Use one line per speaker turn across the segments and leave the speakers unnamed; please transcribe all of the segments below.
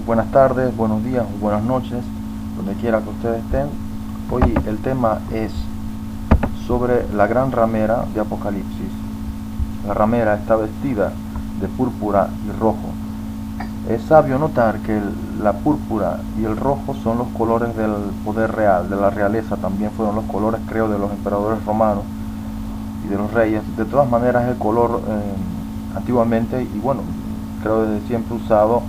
Buenas tardes, buenos días o buenas noches, donde quiera que ustedes estén. Hoy el tema es sobre la gran ramera de Apocalipsis. La ramera está vestida de púrpura y rojo. Es sabio notar que la púrpura y el rojo son los colores del poder real, de la realeza. También fueron los colores, creo, de los emperadores romanos y de los reyes. De todas maneras, el color antiguamente, y bueno, creo desde siempre usado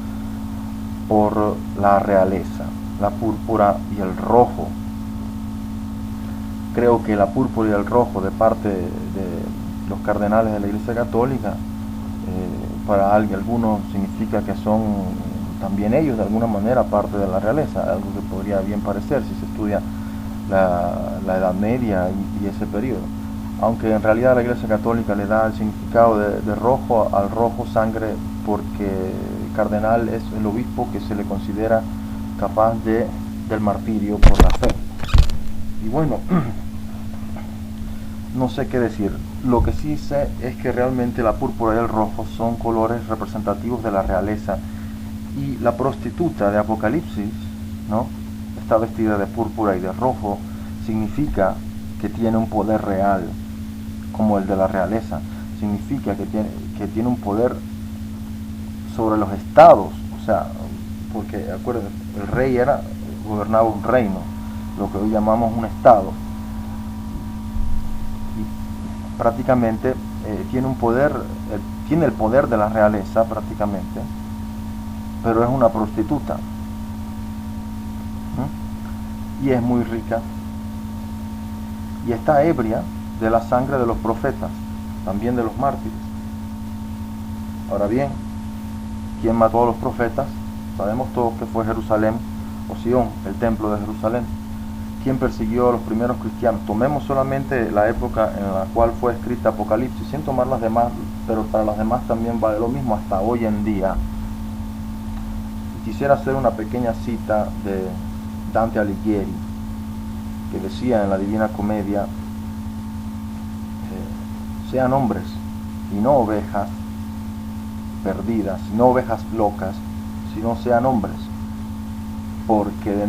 por la realeza, la púrpura y el rojo. Creo que la púrpura y el rojo de parte de los cardenales de la Iglesia Católica, para algunos significa que son también ellos de alguna manera parte de la realeza, algo que podría bien parecer si se estudia la Edad Media y ese periodo. Aunque en realidad la Iglesia Católica le da el significado de rojo al rojo sangre, porque el cardenal es el obispo que se le considera capaz del martirio por la fe. Y bueno, no sé qué decir. Lo que sí sé es que realmente la púrpura y el rojo son colores representativos de la realeza. Y la prostituta de Apocalipsis, ¿no?, está vestida de púrpura y de rojo, significa que tiene un poder real, como el de la realeza. Significa que tiene un poder sobre los estados, o sea, porque acuérdense, el rey gobernaba un reino, lo que hoy llamamos un estado, y prácticamente tiene un poder, tiene el poder de la realeza prácticamente, pero es una prostituta, y es muy rica, y está ebria de la sangre de los profetas, también de los mártires. Ahora bien, ¿quién mató a los profetas? Sabemos todos que fue Jerusalén, o Sion, el templo de Jerusalén. ¿Quién persiguió a los primeros cristianos? Tomemos solamente la época en la cual fue escrita Apocalipsis, sin tomar las demás, pero para las demás también vale lo mismo hasta hoy en día. Quisiera hacer una pequeña cita de Dante Alighieri, que decía en la Divina Comedia: sean hombres y no ovejas perdidas, no ovejas locas, sino sean hombres, porque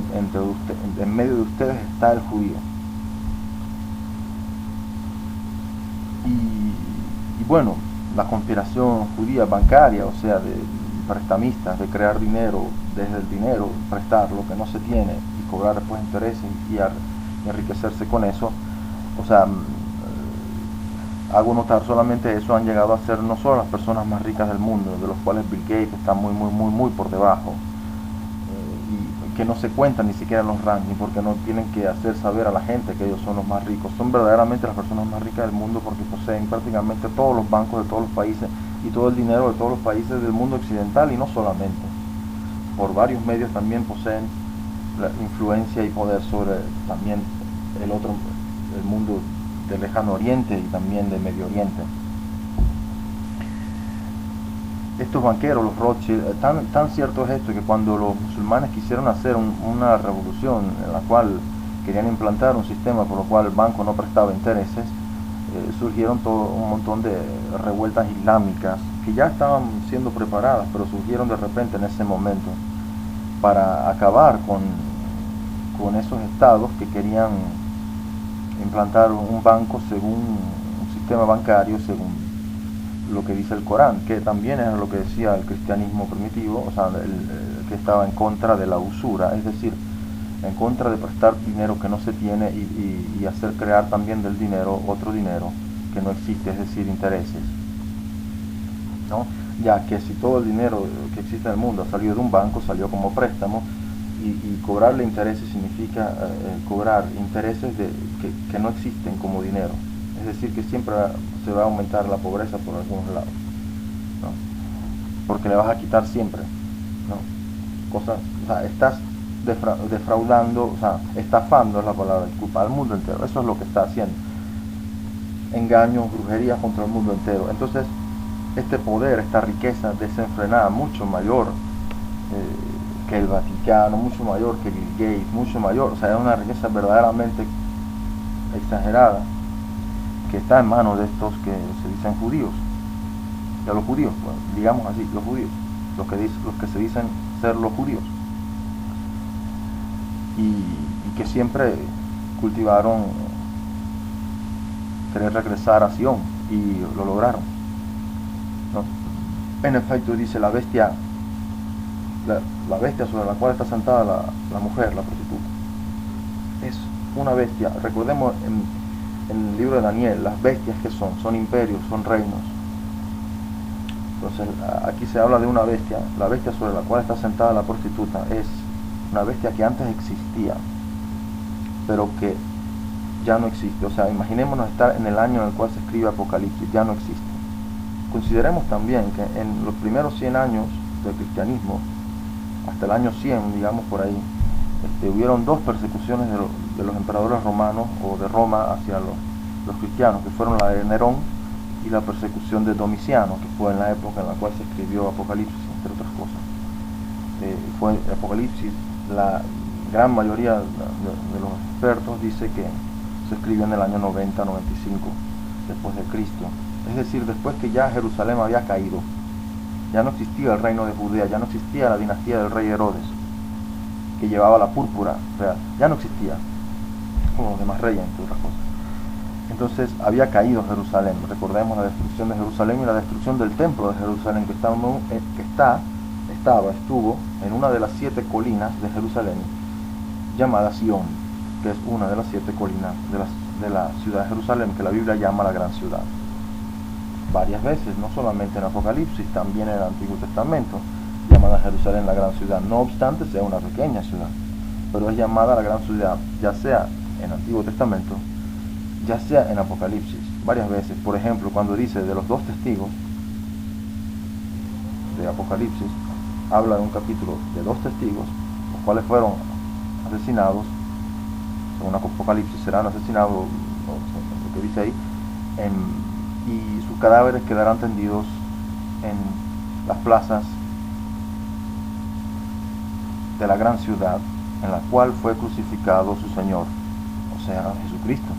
en medio de ustedes está el judío. Y bueno, la conspiración judía bancaria, o sea, de prestamistas, de crear dinero desde el dinero, prestar lo que no se tiene y cobrar después intereses y enriquecerse con eso, o sea, hago notar solamente eso, han llegado a ser no solo las personas más ricas del mundo, de los cuales Bill Gates está muy por debajo, y que no se cuentan ni siquiera en los rankings, porque no tienen que hacer saber a la gente que ellos son los más ricos. Son verdaderamente las personas más ricas del mundo, porque poseen prácticamente todos los bancos de todos los países y todo el dinero de todos los países del mundo occidental, y no solamente. Por varios medios también poseen la influencia y poder sobre también el mundo del Lejano Oriente y también del Medio Oriente. Estos banqueros, los Rothschild, tan cierto es esto que cuando los musulmanes quisieron hacer una revolución en la cual querían implantar un sistema por lo cual el banco no prestaba intereses, surgieron un montón de revueltas islámicas que ya estaban siendo preparadas, pero surgieron de repente en ese momento para acabar con esos estados que querían implantar un banco según un sistema bancario según lo que dice el Corán, que también era lo que decía el cristianismo primitivo, o sea, que estaba en contra de la usura, es decir, en contra de prestar dinero que no se tiene y hacer crear también del dinero otro dinero que no existe, es decir, intereses, ¿no? Ya que si todo el dinero que existe en el mundo ha salido de un banco, salió como préstamo, y cobrarle intereses significa cobrar intereses que no existen como dinero, es decir, que siempre se va a aumentar la pobreza por algunos lados, ¿no? Porque le vas a quitar siempre, ¿no? Cosas, o sea, estás defraudando, o sea, estafando es la palabra, disculpa, al mundo entero. Eso es lo que está haciendo. Engaños, brujerías contra el mundo entero. Entonces, este poder, esta riqueza desenfrenada, mucho mayor que el Vaticano, mucho mayor que Bill Gates, mucho mayor, o sea, es una riqueza verdaderamente exagerada, que está en manos de estos que se dicen judíos, de los judíos, bueno, digamos así, los judíos. los que se dicen ser los judíos, y que siempre cultivaron querer regresar a Sion, y lo lograron, ¿no? En efecto, dice la bestia sobre la cual está sentada la mujer, la prostituta, es una bestia. Recordemos en el libro de Daniel, las bestias que son imperios, son reinos. Entonces aquí se habla de una bestia. La bestia sobre la cual está sentada la prostituta es una bestia que antes existía, pero que ya no existe. O sea, imaginémonos estar en el año en el cual se escribe Apocalipsis, ya no existe. Consideremos también que en los primeros 100 años del cristianismo, hasta el año 100, digamos por ahí, hubieron dos persecuciones de los emperadores romanos o de Roma hacia los cristianos, que fueron la de Nerón y la persecución de Domiciano, que fue en la época en la cual se escribió Apocalipsis, entre otras cosas. Fue Apocalipsis, la gran mayoría de los expertos dice que se escribió en el año 90-95 después de Cristo. Es decir, después que ya Jerusalén había caído, ya no existía el reino de Judea, ya no existía la dinastía del rey Herodes, que llevaba la púrpura real, ya no existía, como los demás reyes, entre otras cosas. Entonces había caído Jerusalén. Recordemos la destrucción de Jerusalén y la destrucción del templo de Jerusalén, que estuvo en una de las 7 colinas de Jerusalén, llamada Sion, que es una de las 7 colinas de la ciudad de Jerusalén, que la Biblia llama la gran ciudad. Varias veces, no solamente en Apocalipsis, también en el Antiguo Testamento, llamada Jerusalén la gran ciudad, no obstante sea una pequeña ciudad, pero es llamada la gran ciudad, ya sea en el Antiguo Testamento, ya sea en Apocalipsis, varias veces. Por ejemplo, cuando dice de los 2 testigos de Apocalipsis, habla en un capítulo de 2 testigos, los cuales fueron asesinados, según Apocalipsis serán asesinados, lo que dice ahí, y sus cadáveres quedarán tendidos en las plazas de la gran ciudad en la cual fue crucificado su Señor, o sea, Jesucristo,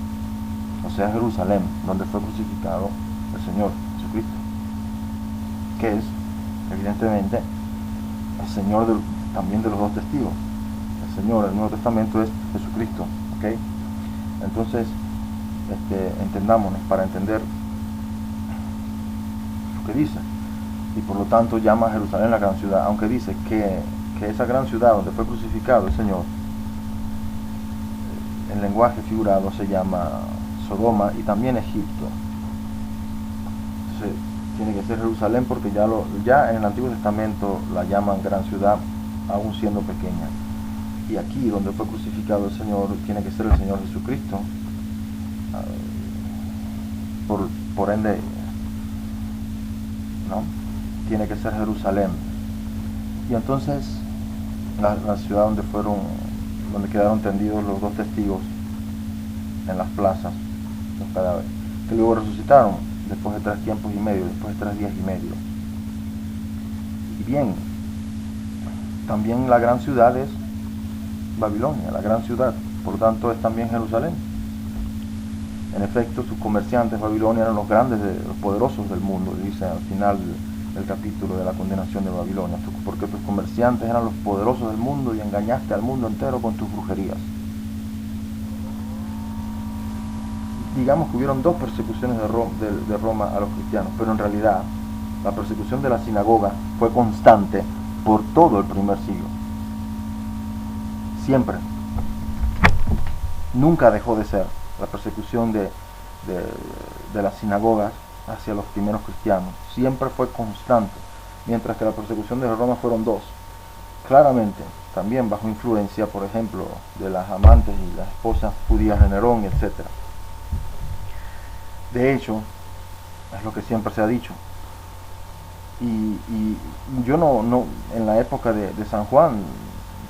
o sea, Jerusalén, donde fue crucificado el Señor Jesucristo, que es evidentemente el Señor también de los 2 testigos. El Señor del Nuevo Testamento es Jesucristo, ¿ok? Entonces, entendámonos para entender lo que dice, y por lo tanto llama a Jerusalén la gran ciudad, aunque dice que esa gran ciudad donde fue crucificado el Señor, en lenguaje figurado se llama Sodoma y también Egipto. Entonces tiene que ser Jerusalén, porque ya en el Antiguo Testamento la llaman gran ciudad, aún siendo pequeña. Y aquí donde fue crucificado el Señor tiene que ser el Señor Jesucristo. Por ende, ¿no? Tiene que ser Jerusalén. Y entonces la ciudad donde quedaron tendidos los 2 testigos en las plazas, los cadáveres, que luego resucitaron después de 3 tiempos y medio, después de 3 días y medio. Y bien, también la gran ciudad es Babilonia, la gran ciudad, por lo tanto es también Jerusalén. En efecto, sus comerciantes Babilonia eran los grandes, los poderosos del mundo, dice al final del capítulo de la condenación de Babilonia, porque tus comerciantes eran los poderosos del mundo y engañaste al mundo entero con tus brujerías. Digamos que hubieron 2 persecuciones de Roma a los cristianos, pero en realidad la persecución de la sinagoga fue constante por todo el primer siglo. Siempre. Nunca dejó de ser la persecución de las sinagogas hacia los primeros cristianos. Siempre fue constante, mientras que la persecución de Roma fueron 2. Claramente, también bajo influencia, por ejemplo, de las amantes y las esposas judías de Nerón, etc. De hecho, es lo que siempre se ha dicho. Y yo no en la época de San Juan,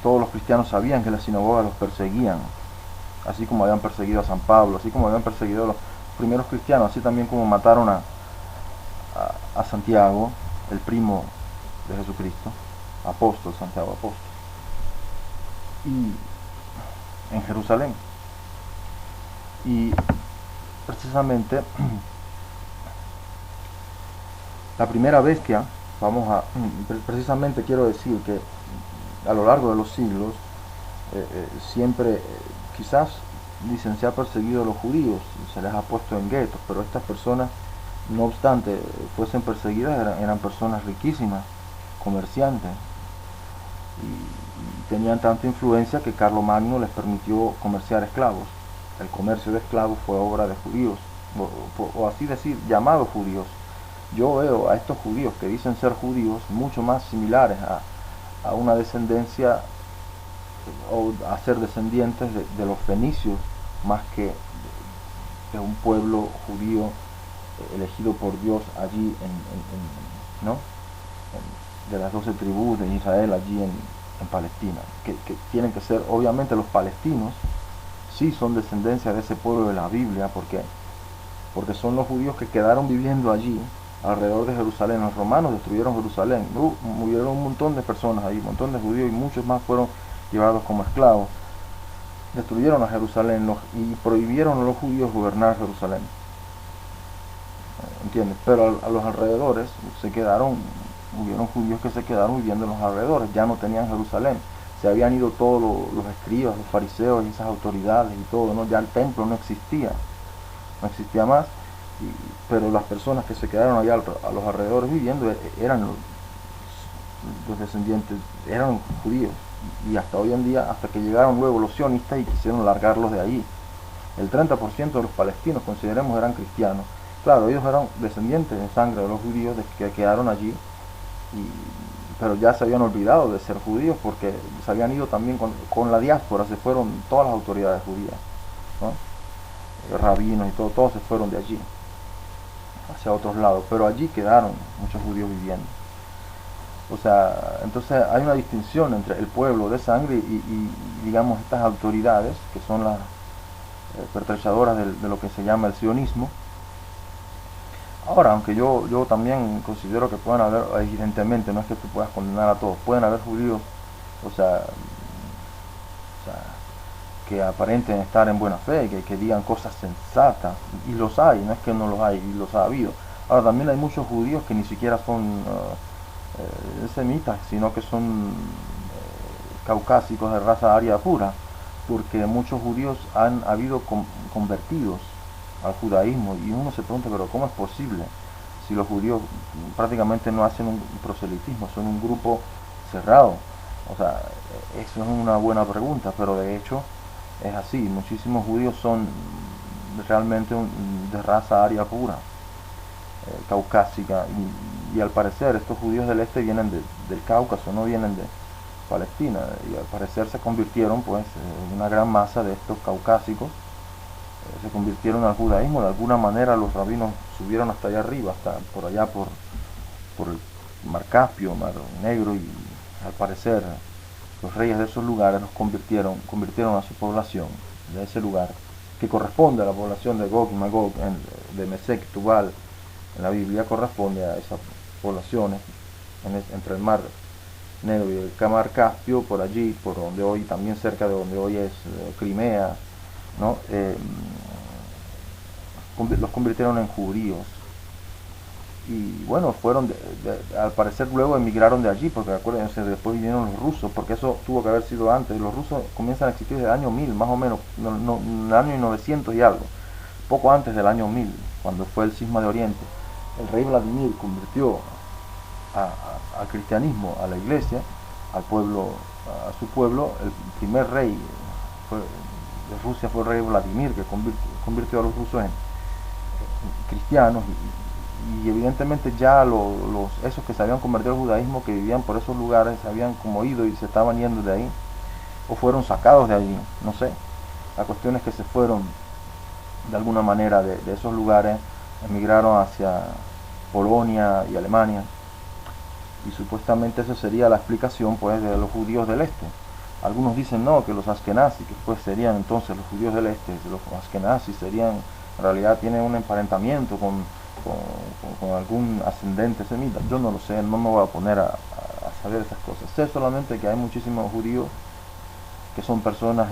todos los cristianos sabían que las sinagogas los perseguían, así como habían perseguido a San Pablo, así como habían perseguido a los primeros cristianos, así también como mataron a Santiago, el primo de Jesucristo, apóstol, Santiago apóstol, y en Jerusalén. Y precisamente la primera bestia precisamente quiero decir que a lo largo de los siglos, siempre, quizás dicen se ha perseguido a los judíos, se les ha puesto en guetos, pero estas personas, no obstante fuesen perseguidas, eran personas riquísimas, comerciantes, y tenían tanta influencia que Carlomagno les permitió comerciar esclavos. El comercio de esclavos fue obra de judíos, o así decir, llamados judíos. Yo veo a estos judíos que dicen ser judíos mucho más similares a una descendencia, o a ser descendientes de los fenicios, más que de un pueblo judío elegido por Dios allí ¿no? De las 12 tribus de Israel allí en Palestina, que tienen que ser, obviamente los palestinos sí son descendencia de ese pueblo de la Biblia, porque son los judíos que quedaron viviendo allí alrededor de Jerusalén. Los romanos destruyeron Jerusalén, murieron un montón de personas ahí, un montón de judíos, y muchos más fueron llevados como esclavos. Destruyeron a Jerusalén y prohibieron a los judíos gobernar Jerusalén, ¿entiendes? Pero a los alrededores hubieron judíos que se quedaron viviendo en los alrededores, ya no tenían Jerusalén, se habían ido todos los escribas, los fariseos y esas autoridades y todo, ¿no? Ya el templo no existía más, pero las personas que se quedaron allá a los alrededores viviendo eran los descendientes, eran judíos, y hasta hoy en día, hasta que llegaron luego los sionistas y quisieron largarlos de allí. El 30% de los palestinos, consideremos, eran cristianos. Claro, ellos eran descendientes en sangre de los judíos que quedaron allí, pero ya se habían olvidado de ser judíos, porque se habían ido también con la diáspora, se fueron todas las autoridades judías, ¿no? Rabinos y todos se fueron de allí hacia otros lados, pero allí quedaron muchos judíos viviendo. O sea, entonces hay una distinción entre el pueblo de sangre y digamos, estas autoridades que son las pertrechadoras de lo que se llama el sionismo. Ahora, aunque yo también considero que pueden haber, evidentemente, no es que tú puedas condenar a todos, pueden haber judíos, o sea que aparenten estar en buena fe, que digan cosas sensatas, y los hay, no es que no los hay, y los ha habido. Ahora, también hay muchos judíos que ni siquiera son semitas, sino que son caucásicos de raza aria pura, porque muchos judíos han habido convertidos al judaísmo, y uno se pregunta, pero ¿cómo es posible? Si los judíos prácticamente no hacen un proselitismo, son un grupo cerrado. O sea, eso es una buena pregunta, pero de hecho es así. Muchísimos judíos son realmente de raza aria pura, caucásica, y al parecer estos judíos del este vienen del Cáucaso, no vienen de Palestina, y al parecer se convirtieron, pues, una gran masa de estos caucásicos se convirtieron al judaísmo. De alguna manera los rabinos subieron hasta allá arriba, hasta por allá por el Mar Caspio, Mar Negro, y al parecer los reyes de esos lugares los convirtieron a su población de ese lugar, que corresponde a la población de Gog y Magog, de Mesec y Tubal. En la Biblia corresponde a esas poblaciones entre el Mar Negro y el Mar Caspio, por allí, por donde hoy, también cerca de donde hoy es Crimea, ¿no? Los convirtieron en judíos, y bueno, al parecer luego emigraron de allí, porque acuérdense, después vinieron los rusos, porque eso tuvo que haber sido antes. Los rusos comienzan a existir desde el año 1000, más o menos, en el año 900 y algo, poco antes del año 1000, cuando fue el cisma de Oriente. El rey Vladimir convirtió al cristianismo, a la iglesia, al pueblo, a su pueblo. El primer rey de Rusia fue el rey Vladimir, que convirtió a los rusos en cristianos, y evidentemente ya esos que se habían convertido al judaísmo, que vivían por esos lugares, se habían como ido y se estaban yendo de ahí, o fueron sacados de allí, no sé. La cuestión es que se fueron de alguna manera de esos lugares, emigraron hacia Polonia y Alemania, y supuestamente esa sería la explicación, pues, de los judíos del este. Algunos dicen no, que los askenazis, que pues serían entonces los judíos del este, los askenazis serían, en realidad tienen un emparentamiento con algún ascendente semita. Yo no lo sé, no me voy a poner a saber esas cosas. Sé solamente que hay muchísimos judíos que son personas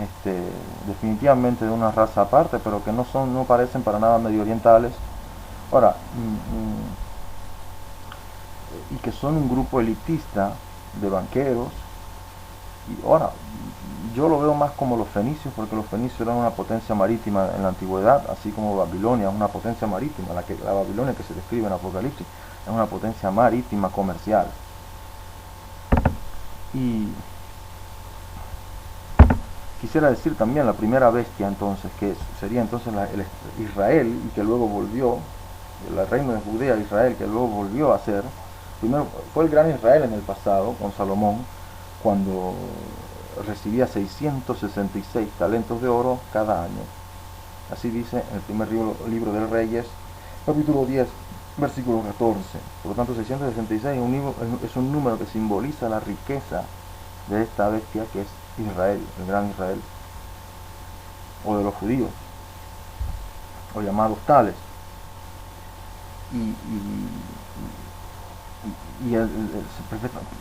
definitivamente de una raza aparte, pero que no parecen para nada medio orientales. Ahora, y que son un grupo elitista de banqueros. Y ahora, yo lo veo más como los fenicios, porque los fenicios eran una potencia marítima en la antigüedad, así como Babilonia es una potencia marítima. La Babilonia que se describe en Apocalipsis es una potencia marítima comercial. Y quisiera decir también la primera bestia entonces, que sería entonces Israel, y que luego volvió, el reino de Judea, Israel, que luego volvió a ser, primero fue el gran Israel en el pasado, con Salomón, cuando recibía 666 talentos de oro cada año. Así dice en el primer libro de Reyes, capítulo 10, versículo 14. Por lo tanto, 666 es un número que simboliza la riqueza de esta bestia que es Israel, el gran Israel, o de los judíos, o llamados tales.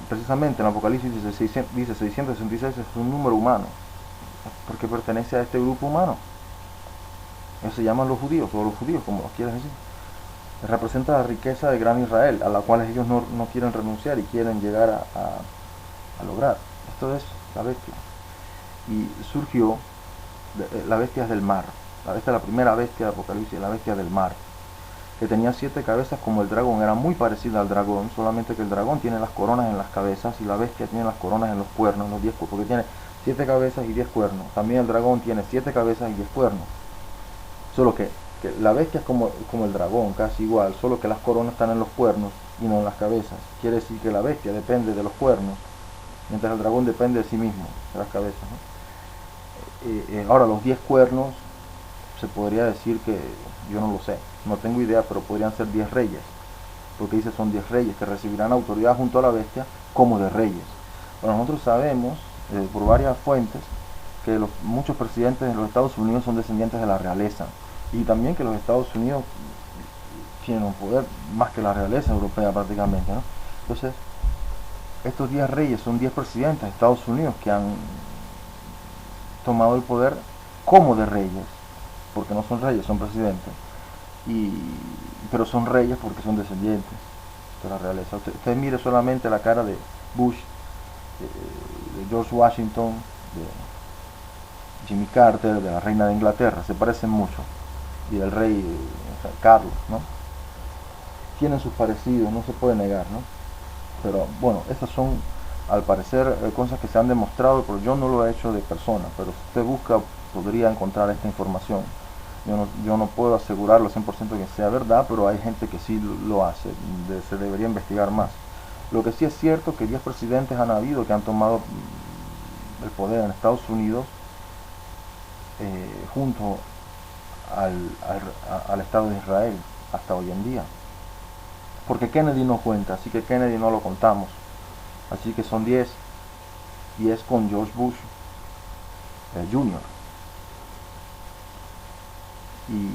Precisamente en Apocalipsis dice 666 es un número humano, porque pertenece a este grupo humano. Ellos se llaman los judíos, o los judíos, como los quieras decir. Representa la riqueza del gran Israel, a la cual ellos no quieren renunciar y quieren llegar a lograr. Esto es la bestia. Y surgió, la bestia es del mar. La primera bestia de Apocalipsis, la bestia del mar, que tenía 7 cabezas como el dragón. Era muy parecida al dragón, solamente que el dragón tiene las coronas en las cabezas y la bestia tiene las coronas en los cuernos, los 10 cuernos, porque tiene 7 cabezas y 10 cuernos. También el dragón tiene 7 cabezas y 10 cuernos. Solo que la bestia es como el dragón, casi igual, solo que las coronas están en los cuernos y no en las cabezas. Quiere decir que la bestia depende de los cuernos, mientras el dragón depende de sí mismo, de las cabezas, ¿no? Ahora, los 10 cuernos, se podría decir que, yo no lo sé, no tengo idea, pero podrían ser 10 reyes, porque dice son 10 reyes que recibirán autoridad junto a la bestia como de reyes. Bueno, nosotros sabemos, por varias fuentes, que muchos presidentes de los Estados Unidos son descendientes de la realeza, y también que los Estados Unidos tienen un poder más que la realeza europea prácticamente, ¿no? Entonces, estos 10 reyes son 10 presidentes de Estados Unidos que han tomado el poder como de reyes, porque no son reyes, son presidentes, pero son reyes porque son descendientes de la realeza. Usted mire solamente la cara de Bush, de George Washington, de Jimmy Carter, de la reina de Inglaterra, se parecen mucho, y del rey Carlos, ¿no? Tienen sus parecidos, no se puede negar, ¿no? Pero bueno, esas son al parecer cosas que se han demostrado, pero yo no lo he hecho de persona, pero si usted busca podría encontrar esta información. Yo no puedo asegurarlo 100% que sea verdad, pero hay gente que sí lo hace, se debería investigar más. Lo que sí es cierto es que 10 presidentes han habido que han tomado el poder en Estados Unidos junto al Estado de Israel hasta hoy en día. Porque Kennedy no cuenta, así que Kennedy no lo contamos. Así que son 10 con George Bush Jr. Y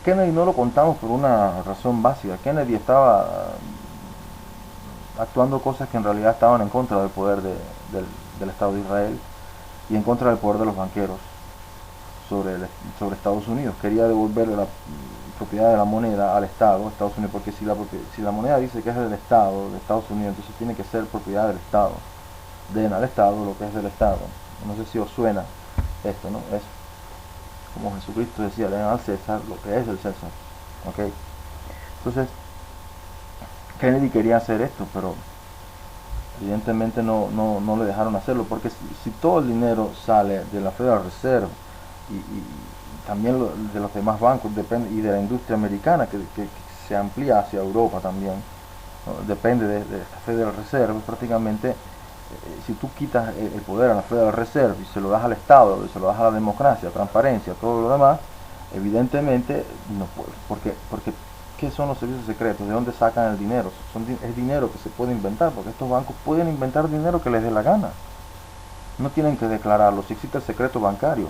Kennedy no lo contamos por una razón básica. Kennedy estaba actuando cosas que en realidad estaban en contra del poder del Estado de Israel y en contra del poder de los banqueros sobre Estados Unidos. Quería devolverle la propiedad de la moneda al Estado, Estados Unidos, porque si la moneda dice que es del Estado, de Estados Unidos, entonces tiene que ser propiedad del Estado. Den al Estado lo que es del Estado. No sé si os suena esto, ¿no? Es como Jesucristo decía, den al César lo que es del César. ¿Ok? Entonces, Kennedy quería hacer esto, pero evidentemente no le dejaron hacerlo, porque si todo el dinero sale de la Federal Reserve y también de los demás bancos y de la industria americana que se amplía hacia Europa también, ¿no? Depende de esta Federal Reserve prácticamente. Si tú quitas el poder a la Federal Reserve y se lo das al Estado, y se lo das a la democracia, transparencia, todo lo demás, evidentemente no puede, porque ¿qué son los servicios secretos? ¿De dónde sacan el dinero? Es dinero que se puede inventar, porque estos bancos pueden inventar dinero que les dé la gana, no tienen que declararlo. Si existe el secreto bancario,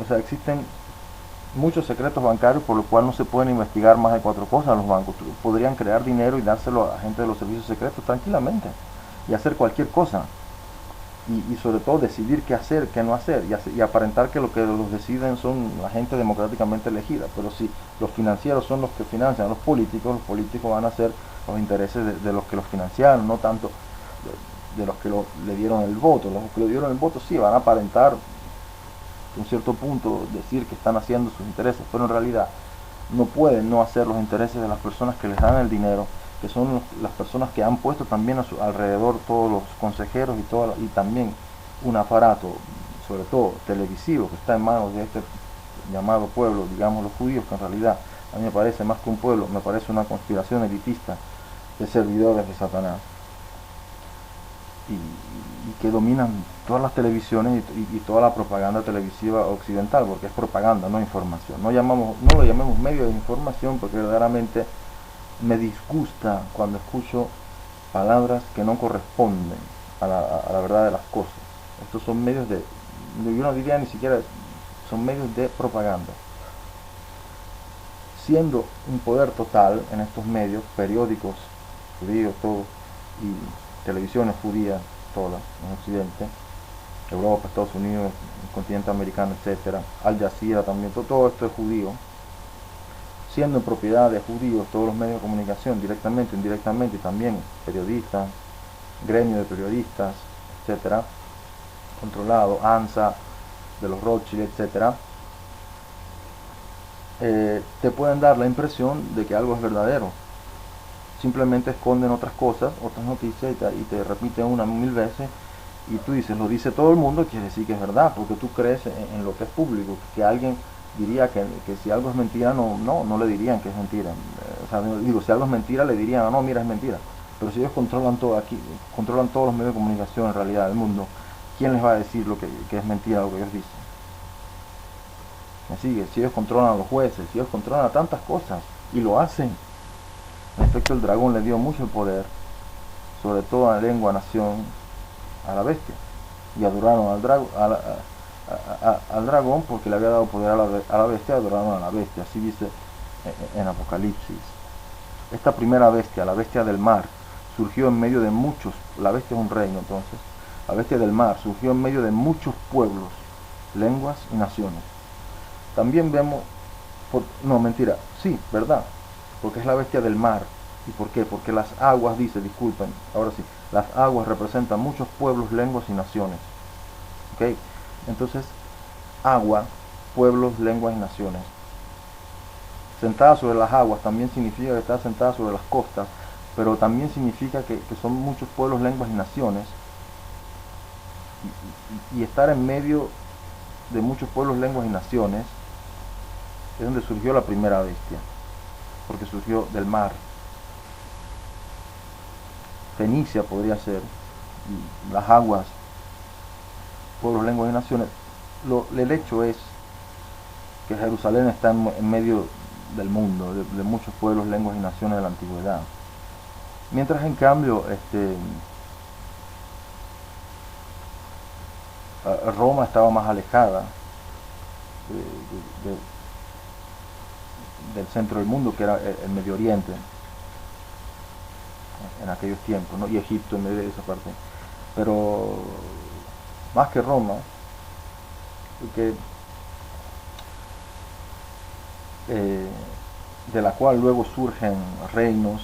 o sea, existen muchos secretos bancarios por lo cual no se pueden investigar más de 4 cosas. Los bancos podrían crear dinero y dárselo a gente de los servicios secretos tranquilamente y hacer cualquier cosa. y sobre todo decidir qué hacer, qué no hacer, y aparentar que lo que los deciden son la gente democráticamente elegida. Pero si los financieros son los que financian a los políticos van a hacer los intereses de los que los financiaron, no tanto de los que le dieron el voto. Los que le dieron el voto sí van a aparentar un cierto punto, decir que están haciendo sus intereses, pero en realidad no pueden no hacer los intereses de las personas que les dan el dinero, que son las personas que han puesto también a su alrededor todos los consejeros y también un aparato, sobre todo televisivo, que está en manos de este llamado pueblo, digamos los judíos, que en realidad a mí me parece más que un pueblo, me parece una conspiración elitista de servidores de Satanás, y que dominan todas las televisiones y toda la propaganda televisiva occidental, porque es propaganda, no información. No lo llamemos medio de información, porque verdaderamente me disgusta cuando escucho palabras que no corresponden a la verdad de las cosas. Estos son medios yo no diría ni siquiera, son medios de propaganda. Siendo un poder total en estos medios, periódicos, judíos, todos, y televisiones judías, todas en Occidente, Europa, Estados Unidos, el continente americano, etcétera, Al Jazeera también, todo esto es judío. Siendo en propiedad de judíos todos los medios de comunicación, directamente, indirectamente, y también periodistas, gremio de periodistas, etcétera, controlado, ANSA, de los Rothschild, etcétera, te pueden dar la impresión de que algo es verdadero. Simplemente esconden otras cosas, otras noticias, y te repiten una 1000 veces, y tú dices, lo dice todo el mundo, quiere decir que es verdad, porque tú crees en lo que es público, que alguien diría que si algo es mentira, no le dirían que es mentira. O sea, digo, si algo es mentira, le dirían, no, mira, es mentira. Pero si ellos controlan todo aquí, controlan todos los medios de comunicación en realidad del mundo, ¿quién les va a decir lo que es mentira lo que ellos dicen? ¿Me sigue? Si ellos controlan a los jueces, si ellos controlan a tantas cosas, y lo hacen. En efecto, el dragón le dio mucho poder, sobre todo a la lengua, nación, a la bestia, y adoraron al dragón porque le había dado poder a la bestia, adoraron a la bestia. Así dice en Apocalipsis. Esta primera bestia, la bestia del mar, surgió en medio de muchos, la bestia es un reino entonces, la bestia del mar surgió en medio de muchos pueblos, lenguas y naciones. También vemos, no, mentira, sí, verdad, porque es la bestia del mar. ¿Y por qué? Porque las aguas, disculpen, ahora sí, las aguas representan muchos pueblos, lenguas y naciones. ¿Ok? Entonces, agua, pueblos, lenguas y naciones. Sentada sobre las aguas también significa que está sentada sobre las costas, pero también significa que son muchos pueblos, lenguas y naciones. Y estar en medio de muchos pueblos, lenguas y naciones es donde surgió la primera bestia, porque surgió del mar. Fenicia podría ser, las aguas, pueblos, lenguas y naciones. El hecho es que Jerusalén está en medio del mundo, de muchos pueblos, lenguas y naciones de la antigüedad. Mientras en cambio Roma estaba más alejada del centro del mundo, que era el Medio Oriente en aquellos tiempos, ¿no? Y Egipto en medio de esa parte. Pero más que Roma, porque de la cual luego surgen reinos.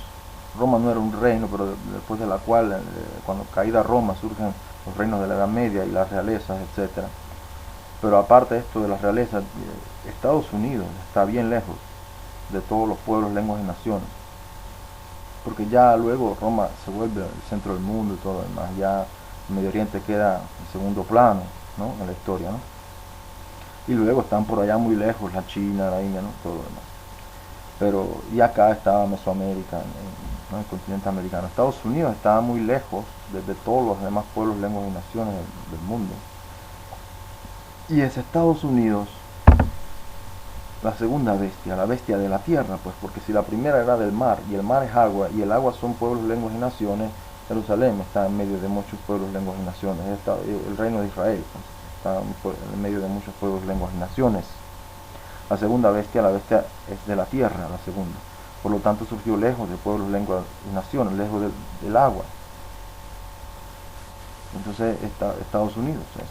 Roma no era un reino, pero después de la cual, cuando caída Roma, surgen los reinos de la Edad Media y las realezas, etcétera. Pero aparte de esto de las realezas, Estados Unidos está bien lejos de todos los pueblos, lenguas y naciones, porque ya luego Roma se vuelve el centro del mundo y todo lo demás. Ya el Medio Oriente queda en segundo plano, ¿no? En la historia, ¿no? Y luego están por allá muy lejos la China, la India, ¿no? Todo lo demás. Pero y acá estaba Mesoamérica, ¿no? El continente americano. Estados Unidos estaba muy lejos de todos los demás pueblos, lenguas y naciones del mundo. Y es Estados Unidos la segunda bestia, la bestia de la tierra, pues, porque si la primera era del mar, y el mar es agua, y el agua son pueblos, lenguas y naciones, Jerusalén está en medio de muchos pueblos, lenguas y naciones. El reino de Israel, pues, está en medio de muchos pueblos, lenguas y naciones. La segunda bestia, la bestia es de la tierra, la segunda. Por lo tanto surgió lejos de pueblos, lenguas y naciones, lejos del agua. Entonces Estados Unidos es.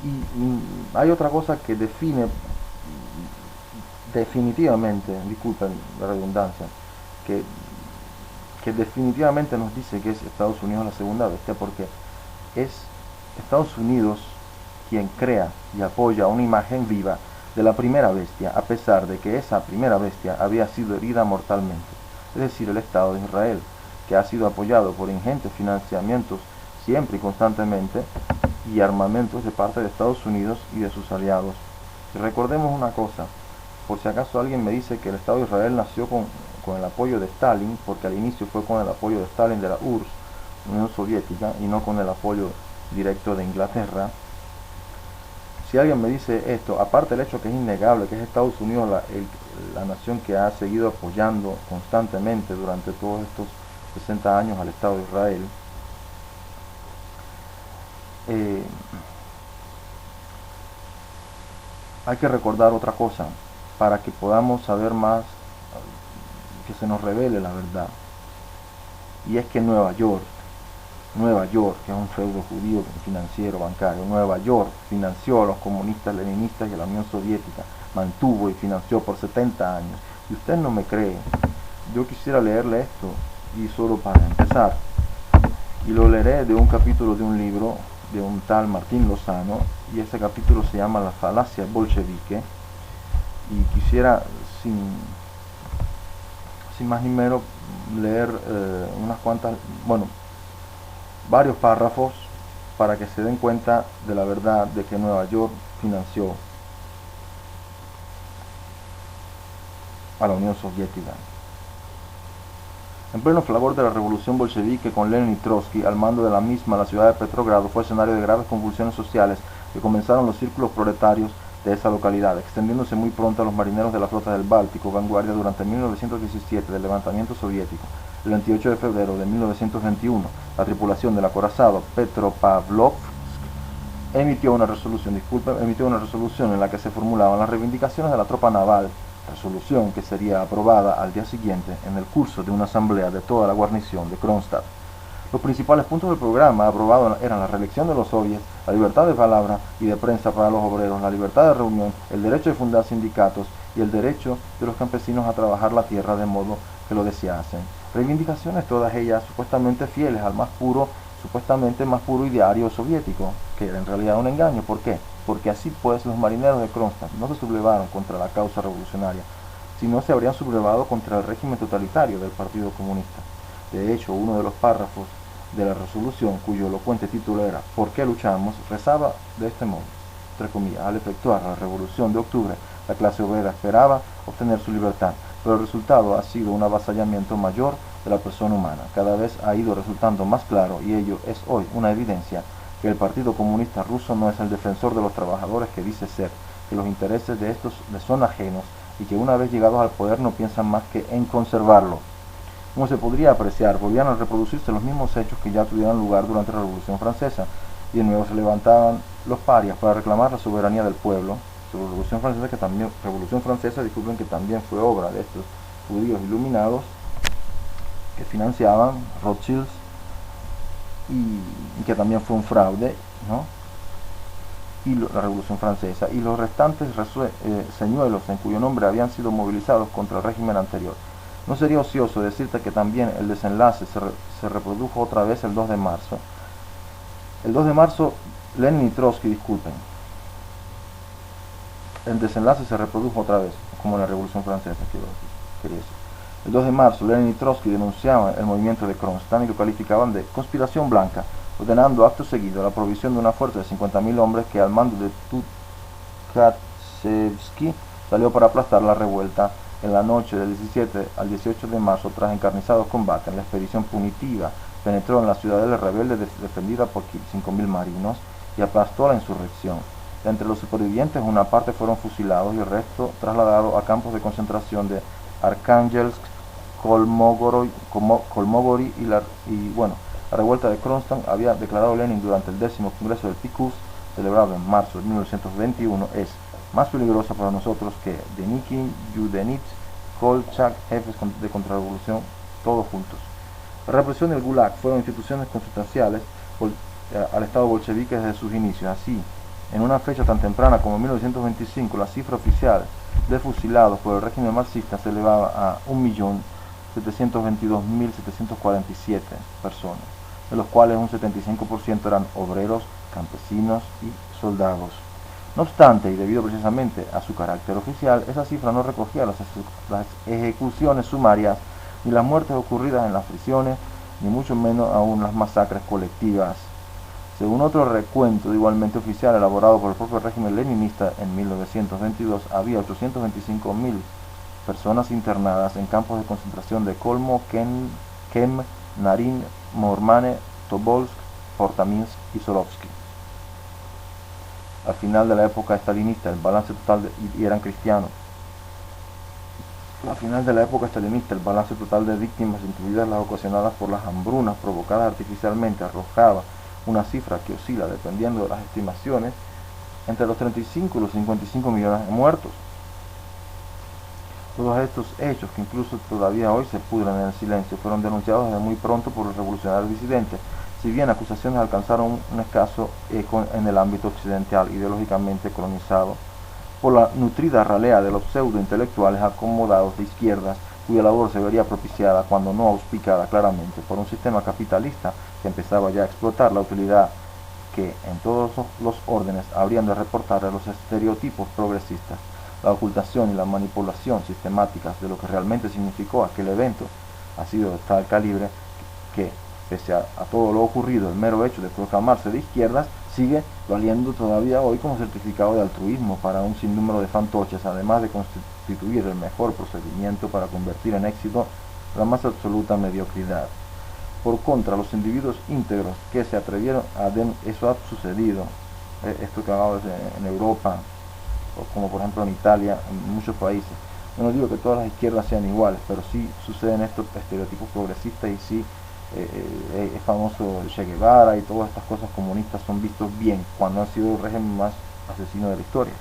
Y hay otra cosa que define definitivamente, disculpen la redundancia, que, que definitivamente nos dice que es Estados Unidos la segunda bestia, porque es Estados Unidos quien crea y apoya una imagen viva de la primera bestia, a pesar de que esa primera bestia había sido herida mortalmente, es decir, el Estado de Israel, que ha sido apoyado por ingentes financiamientos siempre y constantemente y armamentos de parte de Estados Unidos y de sus aliados. Y recordemos una cosa, por si acaso alguien me dice que el Estado de Israel nació con el apoyo de Stalin, porque al inicio fue con el apoyo de Stalin de la URSS, Unión Soviética, y no con el apoyo directo de Inglaterra. Si alguien me dice esto, aparte del hecho que es innegable que es Estados Unidos la nación que ha seguido apoyando constantemente durante todos estos 60 años al Estado de Israel, hay que recordar otra cosa para que podamos saber más, que se nos revele la verdad. Y es que Nueva York, que es un feudo judío financiero, bancario, Nueva York financió a los comunistas leninistas y a la Unión Soviética, mantuvo y financió por 70 años. Y usted no me cree, yo quisiera leerle esto, y solo para empezar, y lo leeré de un capítulo de un libro de un tal Martín Lozano, y ese capítulo se llama La falacia bolchevique, y quisiera sin más ni menos leer unas cuantas, bueno, varios párrafos para que se den cuenta de la verdad de que Nueva York financió a la Unión Soviética. En pleno fragor de la revolución bolchevique, con Lenin y Trotsky al mando de la misma, la ciudad de Petrogrado fue escenario de graves convulsiones sociales que comenzaron los círculos proletarios de esa localidad, extendiéndose muy pronto a los marineros de la flota del Báltico, vanguardia durante 1917 del levantamiento soviético. El 28 de febrero de 1921, la tripulación del acorazado Petropavlovsk emitió una resolución en la que se formulaban las reivindicaciones de la tropa naval, resolución que sería aprobada al día siguiente en el curso de una asamblea de toda la guarnición de Kronstadt. Los principales puntos del programa aprobado eran la reelección de los soviets, la libertad de palabra y de prensa para los obreros, la libertad de reunión, el derecho de fundar sindicatos y el derecho de los campesinos a trabajar la tierra de modo que lo deseasen. Reivindicaciones todas ellas supuestamente fieles al supuestamente más puro ideario soviético, que era en realidad un engaño. ¿Por qué? Porque así pues los marineros de Kronstadt no se sublevaron contra la causa revolucionaria, sino se habrían sublevado contra el régimen totalitario del Partido Comunista. De hecho, uno de los párrafos de la resolución, cuyo elocuente título era ¿Por qué luchamos?, rezaba de este modo, entre comillas: al efectuar la revolución de octubre, la clase obrera esperaba obtener su libertad, pero el resultado ha sido un avasallamiento mayor de la persona humana. Cada vez ha ido resultando más claro, y ello es hoy una evidencia, que el Partido Comunista Ruso no es el defensor de los trabajadores que dice ser, que los intereses de estos les son ajenos y que una vez llegados al poder no piensan más que en conservarlo. Como se podría apreciar, volvían a reproducirse los mismos hechos que ya tuvieron lugar durante la Revolución Francesa, y de nuevo se levantaban los parias para reclamar la soberanía del pueblo. La Revolución Francesa, que también fue obra de estos judíos iluminados que financiaban Rothschilds, y que también fue un fraude, ¿no? Y la Revolución Francesa, y los restantes señuelos en cuyo nombre habían sido movilizados contra el régimen anterior. No sería ocioso decirte que también el desenlace se reprodujo otra vez el 2 de marzo. El 2 de marzo, Lenin y Trotsky, disculpen, el desenlace se reprodujo otra vez, como en la Revolución Francesa, quería decir. El 2 de marzo, Lenin y Trotsky denunciaban el movimiento de Kronstadt y lo calificaban de conspiración blanca, ordenando acto seguido la provisión de una fuerza de 50.000 hombres que al mando de Tukhachevsky salió para aplastar la revuelta. En la noche del 17 al 18 de marzo, tras encarnizados combates, la expedición punitiva penetró en la ciudadela rebelde defendida por 5.000 marinos y aplastó la insurrección. Entre los supervivientes, una parte fueron fusilados y el resto trasladado a campos de concentración de Archangelsk, Kolmogorov la revuelta de Kronstadt, había declarado Lenin durante el 10º Congreso del PQS, celebrado en marzo de 1921, es más peligrosa para nosotros que Denikin, Yudenich, Kolchak, jefes de contrarrevolución, todos juntos. La represión y el Gulag fueron instituciones consustanciales al Estado bolchevique desde sus inicios. Así, en una fecha tan temprana como 1925, la cifra oficial de fusilados por el régimen marxista se elevaba a 1.722.747 personas, de los cuales un 75% eran obreros, campesinos y soldados. No obstante, y debido precisamente a su carácter oficial, esa cifra no recogía las ejecuciones sumarias, ni las muertes ocurridas en las prisiones, ni mucho menos aún las masacres colectivas. Según otro recuento igualmente oficial elaborado por el propio régimen leninista en 1922, había 825.000 personas internadas en campos de concentración de Kolmo, Kem, Narin, Mormane, Tobolsk, Portaminsk y Solovsky. Al final de la época estalinista, el balance total y eran cristianos. Al final de la época estalinista, el balance total de víctimas, incluidas las ocasionadas por las hambrunas provocadas artificialmente, arrojaba una cifra que oscila, dependiendo de las estimaciones, entre los 35 y los 55 millones de muertos. Todos estos hechos, que incluso todavía hoy se pudren en el silencio, fueron denunciados desde muy pronto por los revolucionarios disidentes, si bien acusaciones alcanzaron un escaso eco en el ámbito occidental ideológicamente colonizado por la nutrida ralea de los pseudo-intelectuales acomodados de izquierdas, cuya labor se vería propiciada, cuando no auspicada claramente, por un sistema capitalista que empezaba ya a explotar la utilidad que en todos los órdenes habrían de reportar a los estereotipos progresistas, la ocultación y la manipulación sistemáticas de lo que realmente significó aquel evento ha sido de tal calibre que, pese a todo lo ocurrido, el mero hecho de proclamarse de izquierdas sigue valiendo todavía hoy como certificado de altruismo para un sinnúmero de fantoches, además de constituir el mejor procedimiento para convertir en éxito la más absoluta mediocridad. Por contra, los individuos íntegros que se atrevieron a eso ha sucedido, esto que hablamos en Europa, o como por ejemplo en Italia, en muchos países. Yo no digo que todas las izquierdas sean iguales, pero sí suceden estos estereotipos progresistas y sí es famoso el Che Guevara y todas estas cosas comunistas son vistos bien cuando han sido el régimen más asesino de la historia.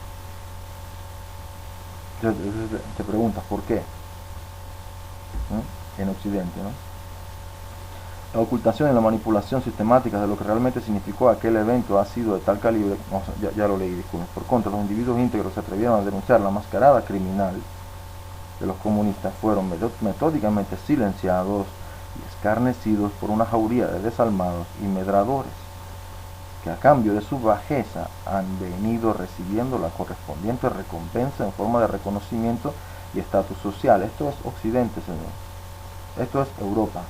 Entonces te preguntas por qué, ¿no? En Occidente, ¿no? La ocultación y la manipulación sistemática de lo que realmente significó aquel evento ha sido de tal calibre, ya lo leí, disculpen. Por contra, los individuos íntegros se atrevieron a denunciar la mascarada criminal de los comunistas, fueron metódicamente silenciados y escarnecidos por una jauría de desalmados y medradores, que a cambio de su bajeza han venido recibiendo la correspondiente recompensa en forma de reconocimiento y estatus social. Esto es Occidente, señor. Esto es Europa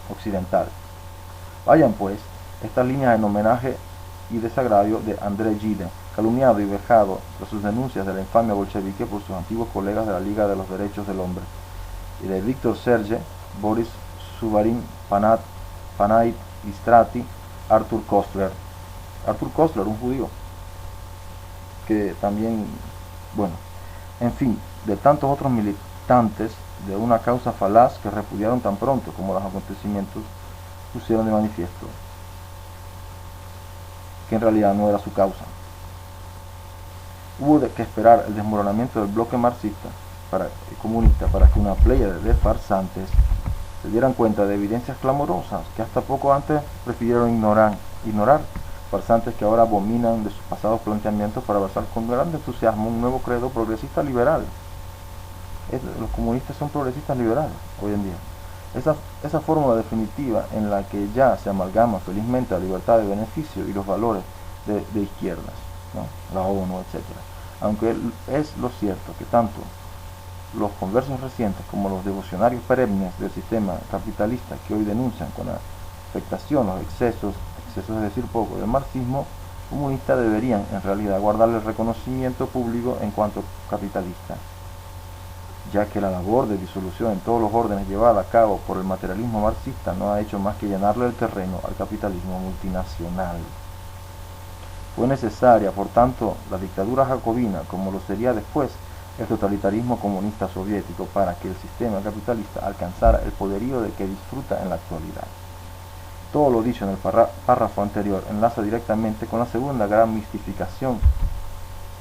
occidental. Vayan pues estas líneas en homenaje y desagravio de André Gide, calumniado y vejado por sus denuncias de la infamia bolchevique por sus antiguos colegas de la Liga de los Derechos del Hombre, y de Víctor Serge, Boris Suvarin, Panay Istrati, Arthur Koestler, un judío, que también, bueno, en fin, de tantos otros militantes de una causa falaz que repudiaron tan pronto como los acontecimientos pusieron de manifiesto que en realidad no era su causa. Hubo que esperar el desmoronamiento del bloque marxista comunista para que una playa de farsantes se dieran cuenta de evidencias clamorosas que hasta poco antes prefirieron ignorar, farsantes que ahora abominan de sus pasados planteamientos para basar con gran entusiasmo un nuevo credo progresista liberal. Los comunistas son progresistas liberales hoy en día. Esa fórmula definitiva en la que ya se amalgama felizmente la libertad de beneficio y los valores de izquierdas, ¿no? La ONU, etc. Aunque es lo cierto que tanto los conversos recientes como los devocionarios perennes del sistema capitalista que hoy denuncian con afectación los excesos es decir poco, del marxismo comunista deberían en realidad guardarle el reconocimiento público en cuanto capitalista, ya que la labor de disolución en todos los órdenes llevada a cabo por el materialismo marxista no ha hecho más que llenarle el terreno al capitalismo multinacional. Fue necesaria, por tanto, la dictadura jacobina, como lo sería después el totalitarismo comunista soviético, para que el sistema capitalista alcanzara el poderío de que disfruta en la actualidad. Todo lo dicho en el párrafo anterior enlaza directamente con la segunda gran mistificación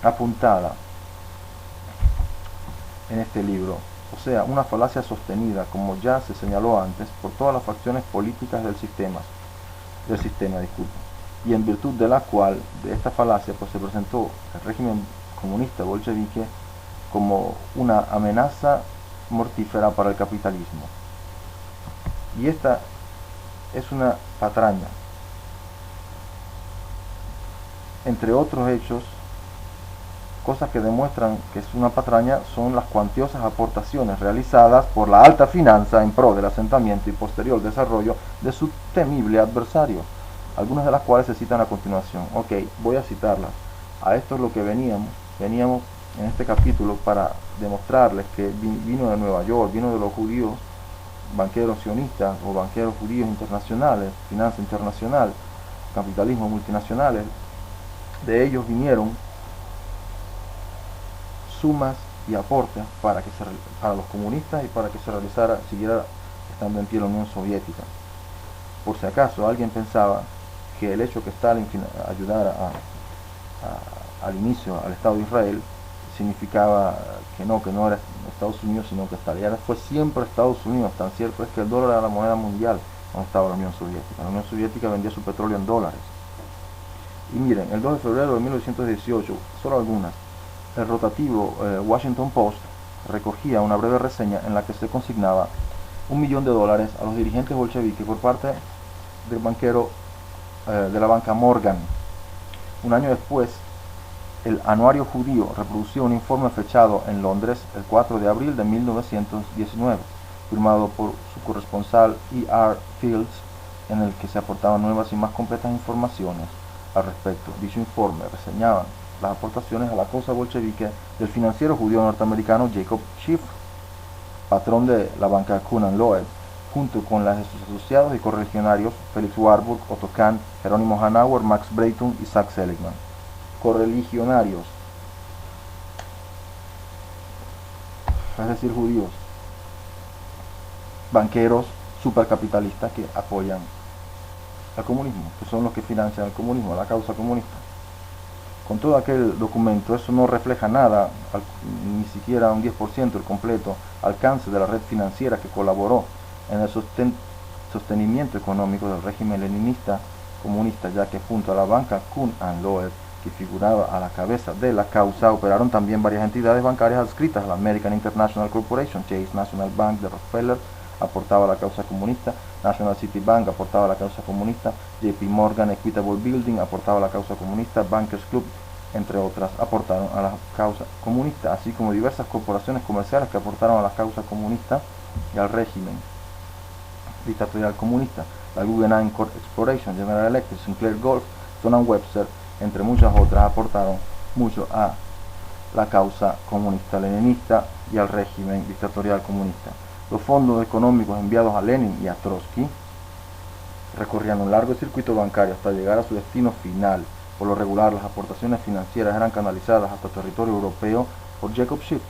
apuntada en este libro, o sea, una falacia sostenida, como ya se señaló antes, por todas las facciones políticas del sistema, del sistema, disculpen, y en virtud de la cual, de esta falacia, pues se presentó el régimen comunista bolchevique como una amenaza mortífera para el capitalismo. Y esta es una patraña. Entre otros hechos, cosas que demuestran que es una patraña son las cuantiosas aportaciones realizadas por la alta finanza en pro del asentamiento y posterior desarrollo de su temible adversario, algunas de las cuales se citan a continuación. Ok, voy a citarlas. A esto es lo que veníamos en este capítulo para demostrarles que vino de Nueva York, vino de los judíos, banqueros sionistas o banqueros judíos internacionales, finanza internacional, capitalismo multinacionales. De ellos vinieron sumas y aportes para los comunistas y para que se siguiera estando en pie la Unión Soviética. Por si acaso alguien pensaba que el hecho que Stalin ayudara al inicio al Estado de Israel significaba que no era Estados Unidos, sino que Stalin fue siempre Estados Unidos. Tan cierto es que el dólar era la moneda mundial cuando estaba la Unión Soviética. La Unión Soviética vendía su petróleo en dólares. Y miren, el 2 de febrero de 1918, solo algunas, el rotativo Washington Post recogía una breve reseña en la que se consignaba $1.000.000 a los dirigentes bolcheviques por parte del banquero de la banca Morgan. Un año después, el Anuario Judío reproducía un informe fechado en Londres el 4 de abril de 1919, firmado por su corresponsal E.R. Fields, en el que se aportaban nuevas y más completas informaciones al respecto. Dicho informe reseñaba las aportaciones a la causa bolchevique del financiero judío norteamericano Jacob Schiff, patrón de la banca Kuhn & Loeb, junto con sus asociados y correligionarios Felix Warburg, Otto Kahn, Jerónimo Hanauer, Max Breitung y Zach Seligman. Correligionarios, es decir, judíos, banqueros supercapitalistas que apoyan al comunismo, que son los que financian el comunismo, la causa comunista. Con todo aquel documento, eso no refleja nada, ni siquiera un 10% el completo alcance de la red financiera que colaboró en el sostenimiento económico del régimen leninista comunista, ya que junto a la banca Kuhn & Loeb, que figuraba a la cabeza de la causa, operaron también varias entidades bancarias adscritas a la American International Corporation. Chase National Bank de Rockefeller aportaba a la causa comunista, National City Bank aportaba a la causa comunista, JP Morgan Equitable Building aportaba a la causa comunista, Bankers Club, entre otras, aportaron a la causa comunista, así como diversas corporaciones comerciales que aportaron a la causa comunista y al régimen dictatorial comunista, la Guggenheim Exploration, General Electric, Sinclair Gulf, Stone & Webster, entre muchas otras, aportaron mucho a la causa comunista leninista y al régimen dictatorial comunista. Los fondos económicos enviados a Lenin y a Trotsky recorrían un largo circuito bancario hasta llegar a su destino final. Por lo regular, las aportaciones financieras eran canalizadas hasta territorio europeo por Jacob Schiff,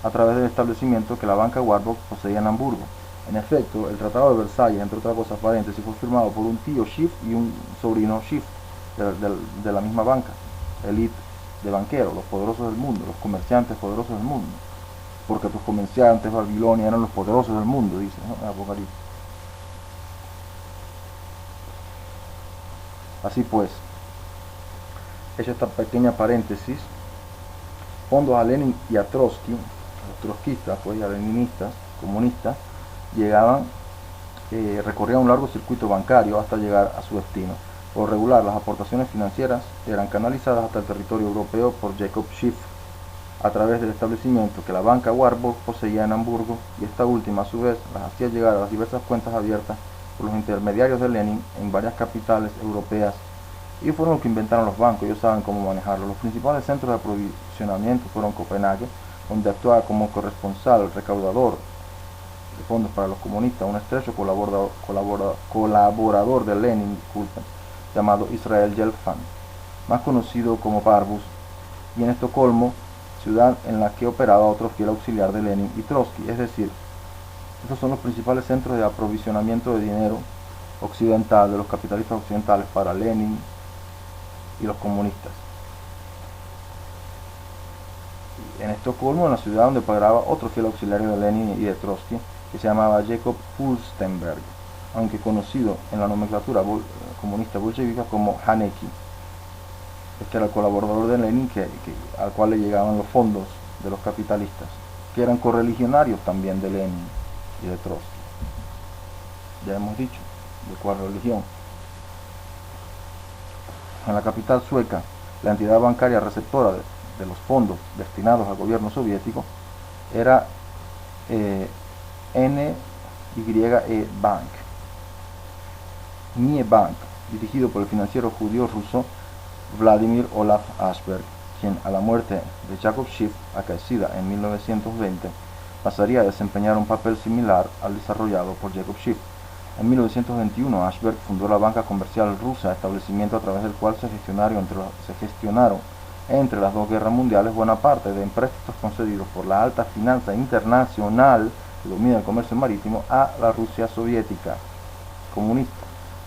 a través del establecimiento que la banca Warburg poseía en Hamburgo. En efecto, el Tratado de Versalles, entre otras cosas paréntesis, fue firmado por un tío Schiff y un sobrino Schiff de la misma banca, elite de banqueros, los poderosos del mundo, los comerciantes poderosos del mundo, porque tus comerciantes Babilonia eran los poderosos del mundo, dice, ¿no?, en Apocalipsis. Así pues, hecho esta pequeña paréntesis, fondos a Lenin y a Trotsky, a los trotskistas, pues, y a leninistas, comunistas, recorrían un largo circuito bancario hasta llegar a su destino. Por regular, las aportaciones financieras eran canalizadas hasta el territorio europeo por Jacob Schiff, a través del establecimiento que la banca Warburg poseía en Hamburgo, y esta última a su vez las hacía llegar a las diversas cuentas abiertas por los intermediarios de Lenin en varias capitales europeas. Y fueron los que inventaron los bancos, ellos saben cómo manejarlo. Los principales centros de aprovisionamiento fueron Copenhague, donde actuaba como corresponsal, recaudador de fondos para los comunistas, un estrecho colaborador de Lenin, llamado Israel Gelfand, más conocido como Barbus, y en Estocolmo, ciudad en la que operaba otro fiel auxiliar de Lenin y Trotsky. Es decir, estos son los principales centros de aprovisionamiento de dinero occidental, de los capitalistas occidentales, para Lenin y los comunistas. En Estocolmo, en la ciudad donde operaba otro fiel auxiliario de Lenin y de Trotsky, que se llamaba Jacob Furstenberg. aunque conocido en la nomenclatura comunista bolchevica como Haneki. Este era el colaborador de Lenin al cual le llegaban los fondos de los capitalistas, que eran correligionarios también de Lenin y de Trotsky. Ya hemos dicho de cuál religión. En la capital sueca, la entidad bancaria receptora de los fondos destinados al gobierno soviético era NYE Bank, NYE Bank, dirigido por el financiero judío ruso Vladimir Olaf Ashberg, quien a la muerte de Jacob Schiff, acaecida en 1920, pasaría a desempeñar un papel similar al desarrollado por Jacob Schiff. En 1921, Ashberg fundó la Banca Comercial Rusa, establecimiento a través del cual se gestionaron entre las dos guerras mundiales buena parte de empréstitos concedidos por la alta finanza internacional que domina el comercio marítimo a la Rusia soviética comunista.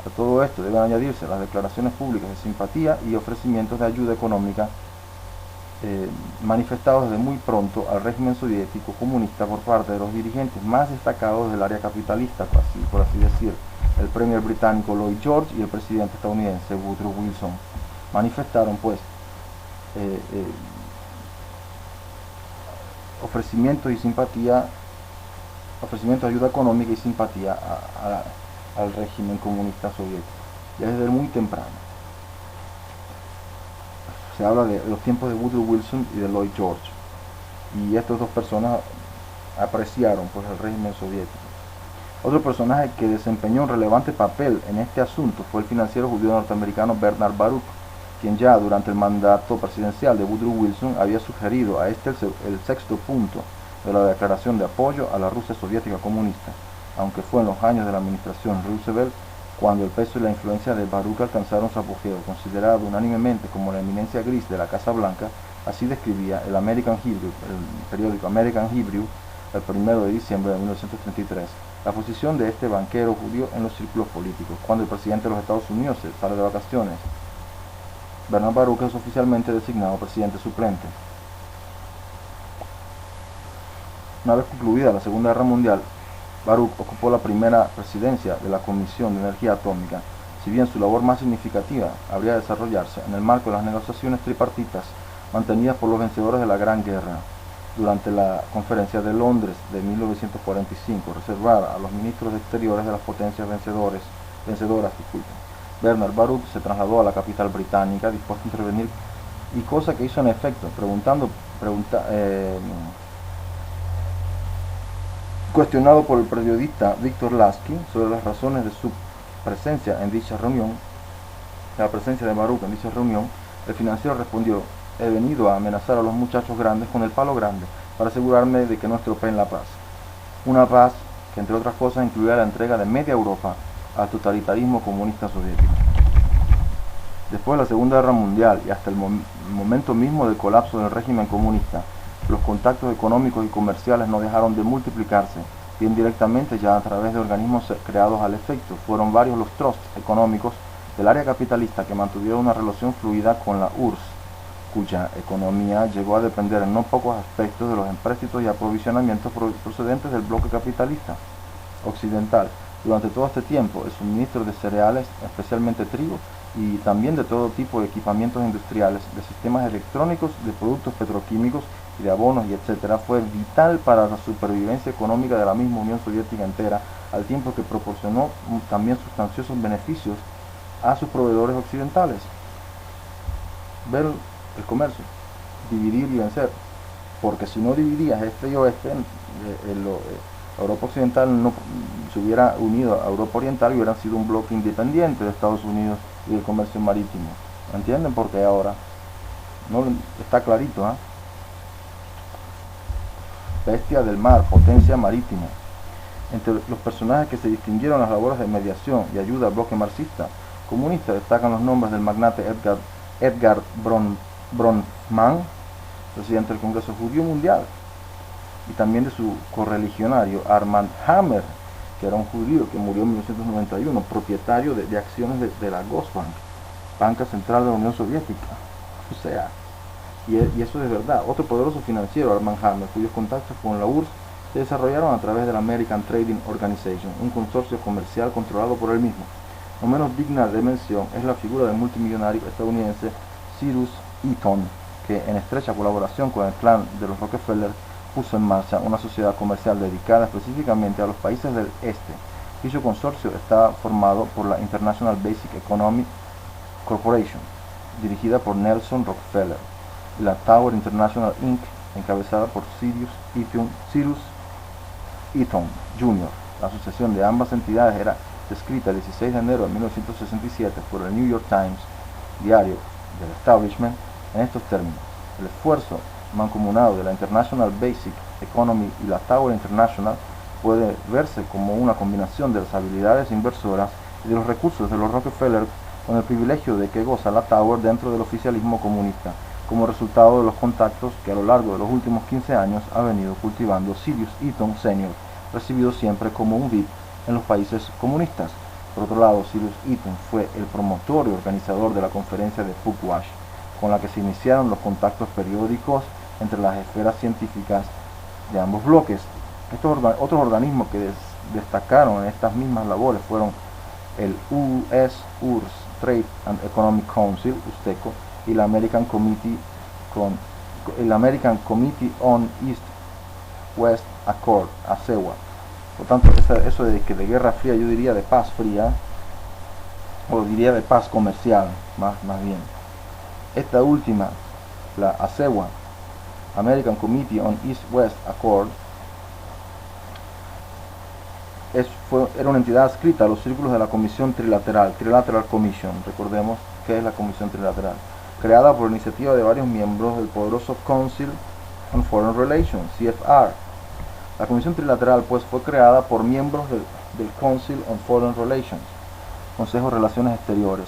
A todo esto deben añadirse las declaraciones públicas de simpatía y ofrecimientos de ayuda económica manifestados desde muy pronto al régimen soviético comunista por parte de los dirigentes más destacados del área capitalista, por así decir, el premier británico Lloyd George y el presidente estadounidense Woodrow Wilson. Manifestaron pues ofrecimientos de ayuda económica y simpatía al régimen comunista soviético, ya desde muy temprano. Se habla de los tiempos de Woodrow Wilson y de Lloyd George, y estas dos personas apreciaron pues el régimen soviético. Otro personaje que desempeñó un relevante papel en este asunto fue el financiero judío norteamericano Bernard Baruch, quien ya durante el mandato presidencial de Woodrow Wilson había sugerido a este el sexto punto de la declaración de apoyo a la Rusia soviética comunista, aunque fue en los años de la administración Roosevelt cuando el peso y la influencia de Baruch alcanzaron su apogeo, considerado unánimemente como la eminencia gris de la Casa Blanca. Así describía el periódico American Hebrew, el 1 de diciembre de 1933, la posición de este banquero judío en los círculos políticos. Cuando el presidente de los Estados Unidos sale de vacaciones, Bernard Baruch es oficialmente designado presidente suplente. Una vez concluida la Segunda Guerra Mundial, Baruch ocupó la primera presidencia de la Comisión de Energía Atómica, si bien su labor más significativa habría de desarrollarse en el marco de las negociaciones tripartitas mantenidas por los vencedores de la Gran Guerra. Durante la Conferencia de Londres de 1945, reservada a los ministros de Exteriores de las potencias vencedoras, Bernard Baruch se trasladó a la capital británica dispuesto a intervenir, y cosa que hizo en efecto, cuestionado por el periodista Victor Lasky sobre las razones de su presencia en dicha reunión, la presencia de Baruch en dicha reunión, el financiero respondió: he venido a amenazar a los muchachos grandes con el palo grande para asegurarme de que no estropeen la paz. Una paz que, entre otras cosas, incluía la entrega de media Europa al totalitarismo comunista soviético. Después de la Segunda Guerra Mundial y hasta el momento mismo del colapso del régimen comunista, los contactos económicos y comerciales no dejaron de multiplicarse, bien directamente ya a través de organismos creados al efecto. Fueron varios los trusts económicos del área capitalista que mantuvieron una relación fluida con la URSS, cuya economía llegó a depender en no pocos aspectos de los empréstitos y aprovisionamientos procedentes del bloque capitalista occidental. Durante todo este tiempo, el suministro de cereales, especialmente trigo, y también de todo tipo de equipamientos industriales, de sistemas electrónicos, de productos petroquímicos y de abonos y etcétera, fue vital para la supervivencia económica de la misma Unión Soviética entera, al tiempo que proporcionó también sustanciosos beneficios a sus proveedores occidentales. Ver el comercio, dividir y vencer, porque si no dividías este y oeste, Europa Occidental no se hubiera unido a Europa Oriental y hubiera sido un bloque independiente de Estados Unidos y del comercio marítimo. ¿Entienden? Porque ahora no está clarito, ¿eh? Bestia del mar, potencia marítima. Entre los personajes que se distinguieron las labores de mediación y ayuda al bloque marxista comunista destacan los nombres del magnate Edgar Bronfman, presidente del Congreso Judío Mundial, y también de su correligionario Armand Hammer, que era un judío que murió en 1991, propietario de acciones de la Gosbank, Banca Central de la Unión Soviética. O sea, y eso es verdad. Otro poderoso financiero, Armand Hammer, cuyos contactos con la URSS se desarrollaron a través de la American Trading Organization, un consorcio comercial controlado por él mismo. No menos digna de mención es la figura del multimillonario estadounidense Cyrus Eaton, que en estrecha colaboración con el clan de los Rockefeller puso en marcha una sociedad comercial dedicada específicamente a los países del este. Dicho consorcio está formado por la International Basic Economy Corporation, dirigida por Nelson Rockefeller, y la Tower International Inc., encabezada por Cyrus Eaton Jr. La asociación de ambas entidades era descrita el 16 de enero de 1967 por el New York Times, diario del establishment, en estos términos: el esfuerzo mancomunado de la International Basic Economy y la Tower International puede verse como una combinación de las habilidades inversoras y de los recursos de los Rockefeller, con el privilegio de que goza la Tower dentro del oficialismo comunista, como resultado de los contactos que a lo largo de los últimos 15 años ha venido cultivando Cyrus Eaton Sr., recibido siempre como un VIP en los países comunistas. Por otro lado, Cyrus Eaton fue el promotor y organizador de la conferencia de Pugwash, con la que se iniciaron los contactos periódicos entre las esferas científicas de ambos bloques. Otros organismos que destacaron en estas mismas labores fueron el US-URSS Trade and Economic Council, USTECO, y la American Committee on East-West Accord, ASEWA. Por tanto, eso de que de guerra fría, yo diría de paz fría, o diría de paz comercial, más bien. Esta última, la ASEWA, American Committee on East-West Accord, era una entidad adscrita a los círculos de la Comisión Trilateral Commission. Recordemos que es la Comisión Trilateral, creada por iniciativa de varios miembros del poderoso Council on Foreign Relations, CFR. La Comisión Trilateral pues fue creada por miembros del Council on Foreign Relations, Consejo de Relaciones Exteriores,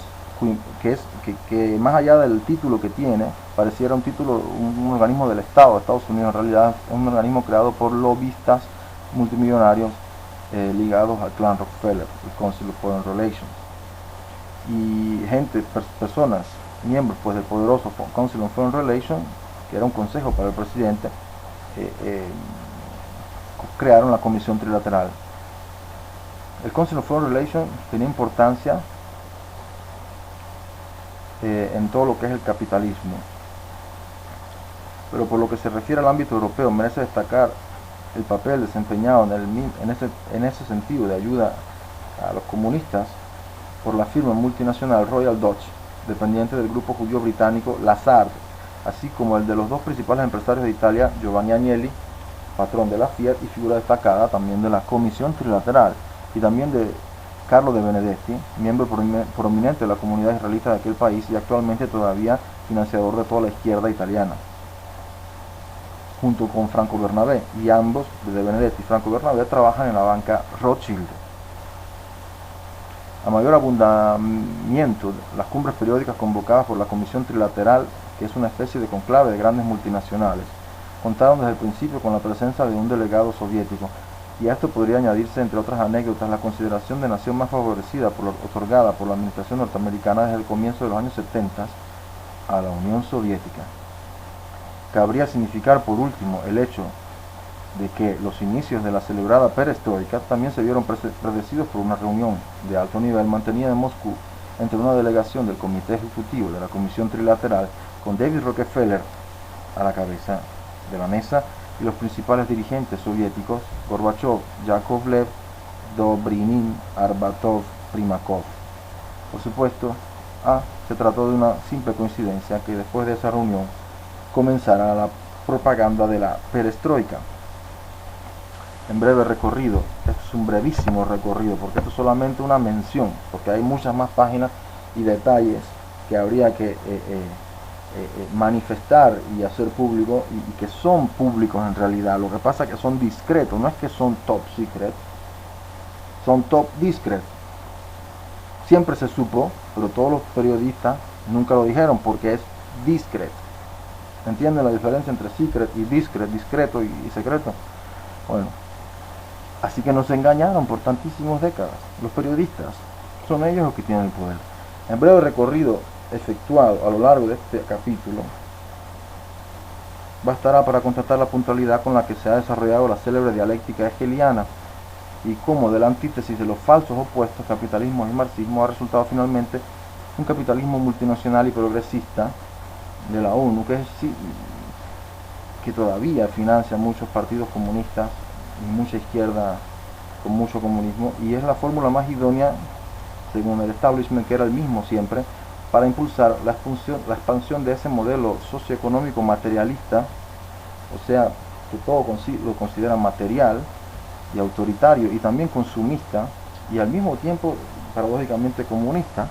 que más allá del título que tiene, pareciera un organismo del Estado de Estados Unidos. En realidad es un organismo creado por lobistas multimillonarios ligados al clan Rockefeller, el Council of Foreign Relations. Y personas, miembros pues del poderoso Council of Foreign Relations, que era un consejo para el presidente, crearon la Comisión Trilateral. El Council of Foreign Relations tenía importancia en todo lo que es el capitalismo, pero por lo que se refiere al ámbito europeo, merece destacar el papel desempeñado en ese sentido de ayuda a los comunistas por la firma multinacional Royal Dutch, dependiente del grupo judío británico Lazard, así como el de los dos principales empresarios de Italia, Giovanni Agnelli, patrón de la Fiat y figura destacada también de la Comisión Trilateral, y también de Carlo de Benedetti, miembro prominente de la comunidad israelita de aquel país y actualmente todavía financiador de toda la izquierda italiana, junto con Franco Bernabé, y ambos, de Benedetti y Franco Bernabé, trabajan en la banca Rothschild. A mayor abundamiento, las cumbres periódicas convocadas por la Comisión Trilateral, que es una especie de conclave de grandes multinacionales, contaron desde el principio con la presencia de un delegado soviético, y a esto podría añadirse, entre otras anécdotas, la consideración de nación más favorecida otorgada por la administración norteamericana desde el comienzo de los años 70 a la Unión Soviética. Cabría significar por último el hecho de que los inicios de la celebrada perestroika también se vieron precedidos por una reunión de alto nivel mantenida en Moscú entre una delegación del Comité Ejecutivo de la Comisión Trilateral con David Rockefeller a la cabeza de la mesa y los principales dirigentes soviéticos Gorbachev, Yakovlev, Dobrynin, Arbatov, Primakov. Por supuesto, se trató de una simple coincidencia que después de esa reunión comenzara la propaganda de la perestroika. En breve recorrido, esto es un brevísimo recorrido porque esto es solamente una mención, porque hay muchas más páginas y detalles que habría que manifestar y hacer público, y que son públicos en realidad. Lo que pasa es que son discretos, no es que son top secret, son top discret. Siempre se supo, pero todos los periodistas nunca lo dijeron porque es discret. ¿Entienden la diferencia entre secret y discret, discreto y secreto? Bueno, así que nos engañaron por tantísimas décadas. Los periodistas son ellos los que tienen el poder. En breve recorrido efectuado a lo largo de este capítulo, bastará para constatar la puntualidad con la que se ha desarrollado la célebre dialéctica hegeliana y cómo de la antítesis de los falsos opuestos, capitalismo y marxismo, ha resultado finalmente un capitalismo multinacional y progresista de la ONU, que todavía financia muchos partidos comunistas y mucha izquierda con mucho comunismo, y es la fórmula más idónea, según el establishment, que era el mismo siempre, para impulsar la expansión de ese modelo socioeconómico materialista, o sea, que todo lo considera material y autoritario y también consumista, y al mismo tiempo paradójicamente comunista,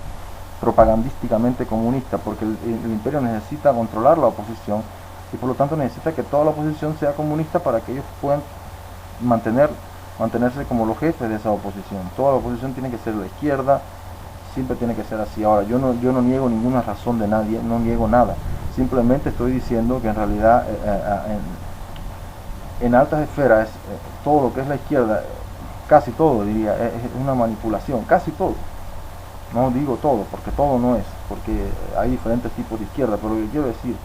propagandísticamente comunista, porque el imperio necesita controlar la oposición y por lo tanto necesita que toda la oposición sea comunista para que ellos puedan mantenerse como los jefes de esa oposición. Toda la oposición tiene que ser la izquierda, siempre tiene que ser así. Ahora, yo no niego ninguna razón de nadie, no niego nada, simplemente estoy diciendo que en realidad en altas esferas todo lo que es la izquierda, casi todo diría, es una manipulación, casi todo. No digo todo, porque todo no es, porque hay diferentes tipos de izquierda, pero lo que quiero decir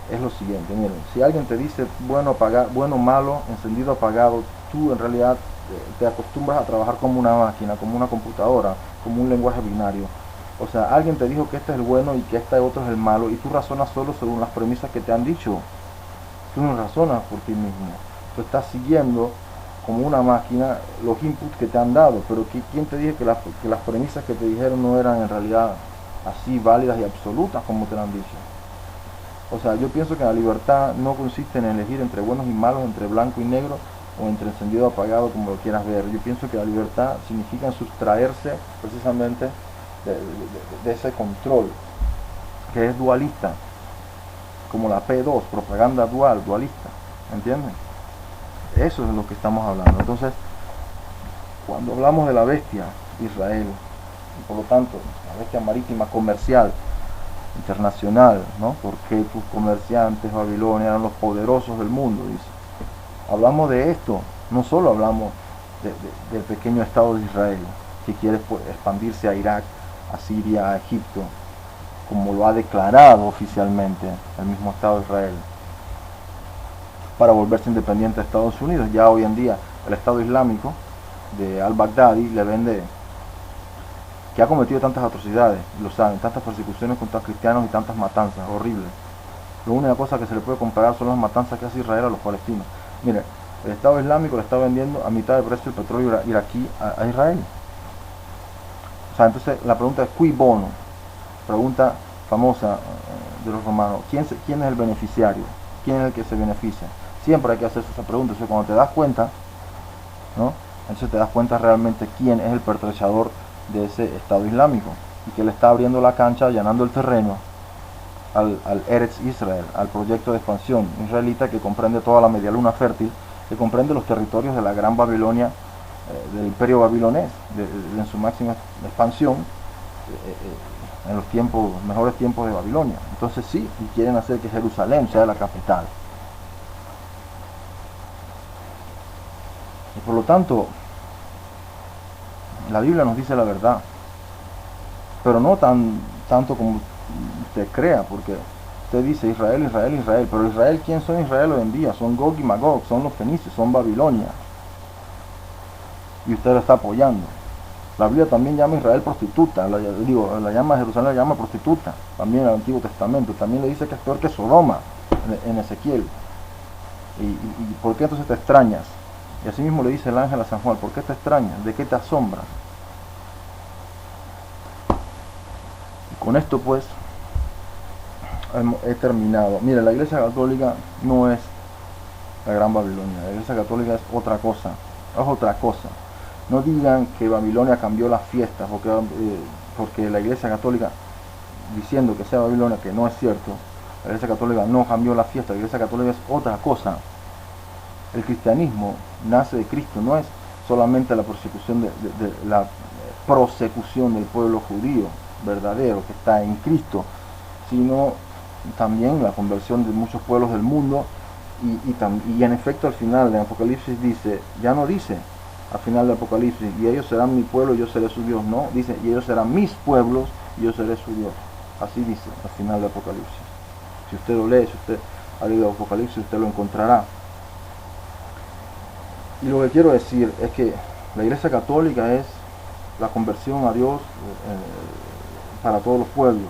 es lo siguiente. Miren, si alguien te dice bueno, malo, encendido, apagado, tú en realidad te acostumbras a trabajar como una máquina, como una computadora, como un lenguaje binario. O sea, alguien te dijo que este es el bueno y que este otro es el malo, y tú razonas solo según las premisas que te han dicho. Tú no razonas por ti mismo. Tú estás siguiendo como una máquina los inputs que te han dado, pero ¿quién te dice que las premisas que te dijeron no eran en realidad así válidas y absolutas como te lo han dicho? O sea, yo pienso que la libertad no consiste en elegir entre buenos y malos, entre blanco y negro, o entre encendido y apagado, como lo quieras ver. Yo pienso que la libertad significa sustraerse precisamente de ese control, que es dualista, como la P2, propaganda dualista, ¿entienden? Eso es lo que estamos hablando. Entonces, cuando hablamos de la bestia, Israel, y por lo tanto, la bestia marítima comercial, internacional, ¿no? Porque tus comerciantes Babilonia eran los poderosos del mundo, dice. Hablamos de esto, no solo hablamos del pequeño Estado de Israel, que quiere expandirse a Irak, a Siria, a Egipto, como lo ha declarado oficialmente el mismo Estado de Israel, para volverse independiente de Estados Unidos. Ya hoy en día el Estado Islámico de al-Baghdadi le vende, que ha cometido tantas atrocidades, lo saben, tantas persecuciones contra cristianos y tantas matanzas horribles. La única cosa que se le puede comparar son las matanzas que hace Israel a los palestinos. Mire, el Estado Islámico le está vendiendo a mitad de precio el petróleo iraquí a Israel. O sea, entonces la pregunta es cui bono, pregunta famosa de los romanos, ¿quién es el beneficiario? ¿Quién es el que se beneficia? Siempre hay que hacerse esa pregunta. Entonces, cuando te das cuenta, ¿no? Entonces te das cuenta realmente quién es el pertrechador de ese Estado Islámico y que le está abriendo la cancha, allanando el terreno al Eretz Israel, al proyecto de expansión israelita que comprende toda la media luna fértil, que comprende los territorios de la Gran Babilonia, del Imperio Babilonés, en su máxima expansión, en los mejores tiempos de Babilonia. Entonces sí, y quieren hacer que Jerusalén sea la capital. Y por lo tanto, la Biblia nos dice la verdad, pero no tanto como usted crea, porque usted dice Israel, Israel, Israel, pero Israel, ¿quién son Israel hoy en día? Son Gog y Magog, son los fenicios, son Babilonia, y usted lo está apoyando. La Biblia también llama a Israel prostituta, la llama a Jerusalén, la llama prostituta, también en el Antiguo Testamento, también le dice que es peor que Sodoma en Ezequiel. ¿Y por qué entonces te extrañas? Y así mismo le dice el ángel a San Juan, ¿por qué te extrañas? ¿De qué te asombras? Y con esto pues he terminado. Mire, la Iglesia Católica no es la Gran Babilonia, la Iglesia Católica es otra cosa, es otra cosa. No digan que Babilonia cambió las fiestas, porque la Iglesia Católica, diciendo que sea Babilonia, que no es cierto, la Iglesia Católica no cambió las fiestas, la Iglesia Católica es otra cosa. El cristianismo nace de Cristo, no es solamente la persecución la prosecución del pueblo judío verdadero que está en Cristo, sino también la conversión de muchos pueblos del mundo y en efecto al final de Apocalipsis dice, ya no dice al final del Apocalipsis, y ellos serán mi pueblo y yo seré su Dios, no, dice, y ellos serán mis pueblos y yo seré su Dios. Así dice al final del Apocalipsis. Si usted lo lee, si usted al libro de Apocalipsis, usted lo encontrará. Y lo que quiero decir es que la Iglesia Católica es la conversión a Dios para todos los pueblos,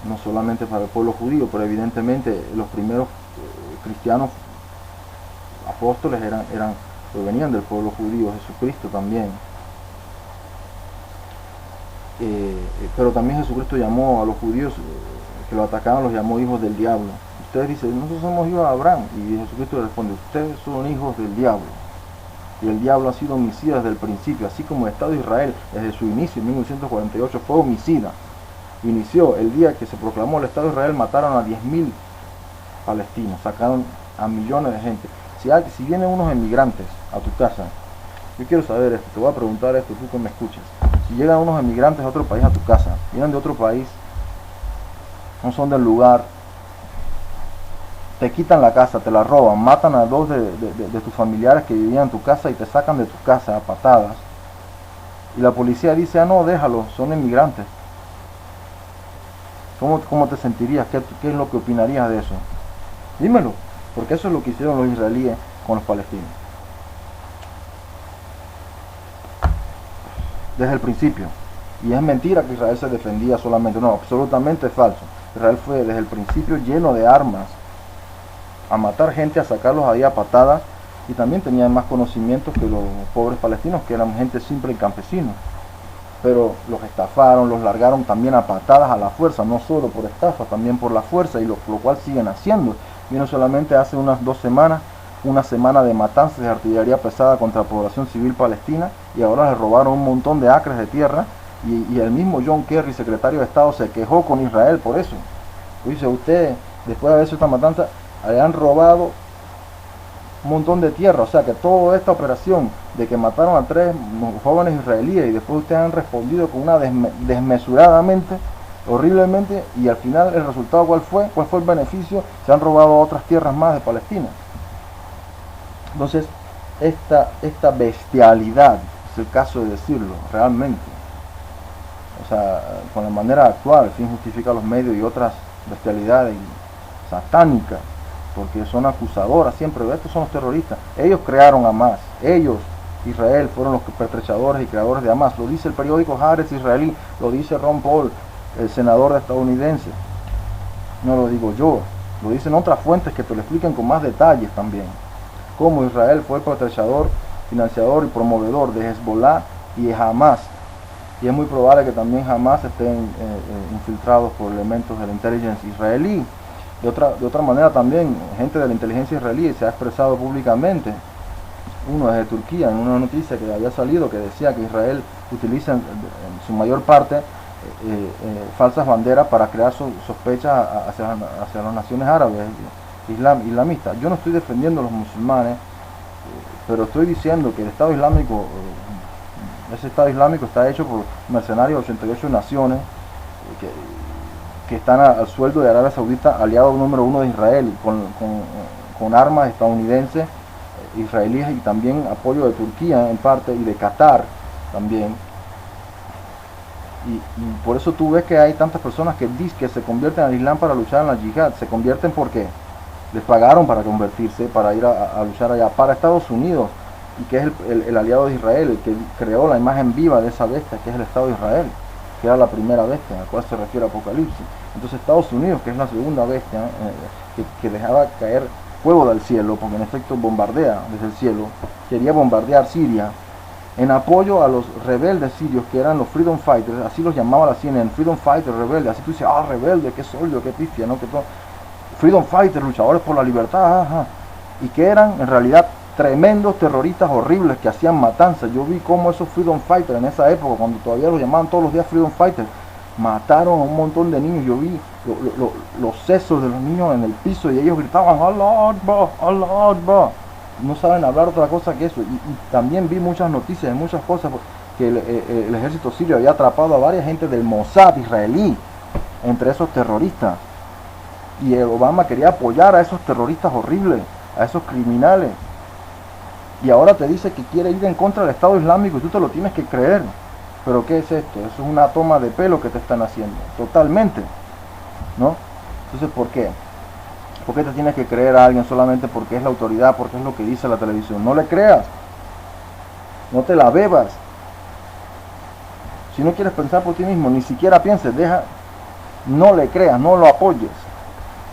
no solamente para el pueblo judío, pero evidentemente los primeros cristianos apóstoles venían del pueblo judío, Jesucristo también. Pero también Jesucristo llamó a los judíos que lo atacaban, los llamó hijos del diablo. Ustedes dicen, nosotros somos hijos de Abraham, y Jesucristo le responde, ustedes son hijos del diablo, y el diablo ha sido homicida desde el principio, así como el Estado de Israel desde su inicio en 1948 fue homicida. Inició el día que se proclamó el Estado de Israel, mataron a 10.000 palestinos, sacaron a millones de gente. Si vienen unos emigrantes a tu casa, yo quiero saber esto, te voy a preguntar esto, tú que me escuchas. Si llegan unos emigrantes a otro país a tu casa, vienen de otro país, no son del lugar, te quitan la casa, te la roban, matan a dos de tus familiares que vivían en tu casa y te sacan de tu casa a patadas, y la policía dice, no, déjalo, son emigrantes. ¿Cómo te sentirías? ¿Qué es lo que opinarías de eso? Dímelo, porque eso es lo que hicieron los israelíes con los palestinos. Desde el principio. Y es mentira que Israel se defendía solamente, no, absolutamente falso. Israel fue desde el principio lleno de armas, a matar gente, a sacarlos ahí a patadas, y también tenían más conocimientos que los pobres palestinos, que eran gente simple y campesinos. Pero los estafaron, los largaron también a patadas a la fuerza, no solo por estafa, también por la fuerza, y lo cual siguen haciendo. Vino solamente hace unas 2 semanas, una semana de matanzas de artillería pesada contra la población civil palestina, y ahora les robaron un montón de acres de tierra, y el mismo John Kerry, secretario de Estado, se quejó con Israel por eso. Dice, ustedes, después de haber hecho esta matanza, le han robado un montón de tierra, o sea que toda esta operación de que mataron a 3 jóvenes israelíes y después ustedes han respondido con una desmesuradamente, horriblemente, y al final el resultado ¿cuál fue el beneficio? Se han robado otras tierras más de Palestina. Entonces esta bestialidad, es el caso de decirlo, realmente, o sea, con la manera actual, sin justificar los medios y otras bestialidades satánicas, porque son acusadoras siempre, estos son los terroristas, ellos crearon Hamas, ellos, Israel, fueron los pertrechadores y creadores de Hamas, lo dice el periódico Haaretz israelí, lo dice Ron Paul, el senador estadounidense, no lo digo yo, lo dicen otras fuentes que te lo explican con más detalles también, cómo Israel fue el pertrechador, financiador y promovedor de Hezbollah y de Hamas, y es muy probable que también Hamas estén infiltrados por elementos de la inteligencia israelí. De otra manera también, gente de la inteligencia israelí se ha expresado públicamente, uno desde Turquía, en una noticia que había salido que decía que Israel utiliza en su mayor parte falsas banderas para crear sospechas hacia las naciones árabes, islamistas. Yo no estoy defendiendo a los musulmanes, pero estoy diciendo que el Estado Islámico, ese Estado Islámico está hecho por mercenarios de 88 naciones, que están al sueldo de Arabia Saudita, aliado número 1 de Israel, con armas estadounidenses, israelíes, y también apoyo de Turquía en parte, y de Qatar también. Y por eso tú ves que hay tantas personas que se convierten al Islam para luchar en la yihad. Se convierten porque les pagaron para convertirse, para ir a luchar allá, para Estados Unidos, y que es el aliado de Israel, el que creó la imagen viva de esa bestia, que es el Estado de Israel, que era la primera bestia a la cual se refiere Apocalipsis. Entonces Estados Unidos, que es la segunda bestia, que dejaba caer fuego del cielo, porque en efecto bombardea desde el cielo, quería bombardear Siria, en apoyo a los rebeldes sirios, que eran los Freedom Fighters, así los llamaba la CNN, Freedom Fighters, rebeldes, así tú dices, rebelde, qué solio, qué pifia, ¿no? Que todo, Freedom Fighters, luchadores por la libertad, y que eran en realidad tremendos terroristas horribles que hacían matanzas. Yo vi cómo esos Freedom Fighters en esa época, cuando todavía los llamaban todos los días Freedom Fighters, mataron a un montón de niños. Yo vi los sesos de los niños en el piso y ellos gritaban Allah Akbar, Allah Akbar. No saben hablar otra cosa que eso. Y también vi muchas noticias de muchas cosas, que el ejército sirio había atrapado a varias gente del Mossad israelí entre esos terroristas, y Obama quería apoyar a esos terroristas horribles, a esos criminales, y ahora te dice que quiere ir en contra del Estado Islámico, y tú te lo tienes que creer. Pero ¿qué es esto? Eso es una toma de pelo que te están haciendo, totalmente, ¿no? Entonces, ¿por qué? ¿Por qué te tienes que creer a alguien solamente porque es la autoridad, porque es lo que dice la televisión? No le creas, no te la bebas. Si no quieres pensar por ti mismo, ni siquiera pienses, no le creas, no lo apoyes,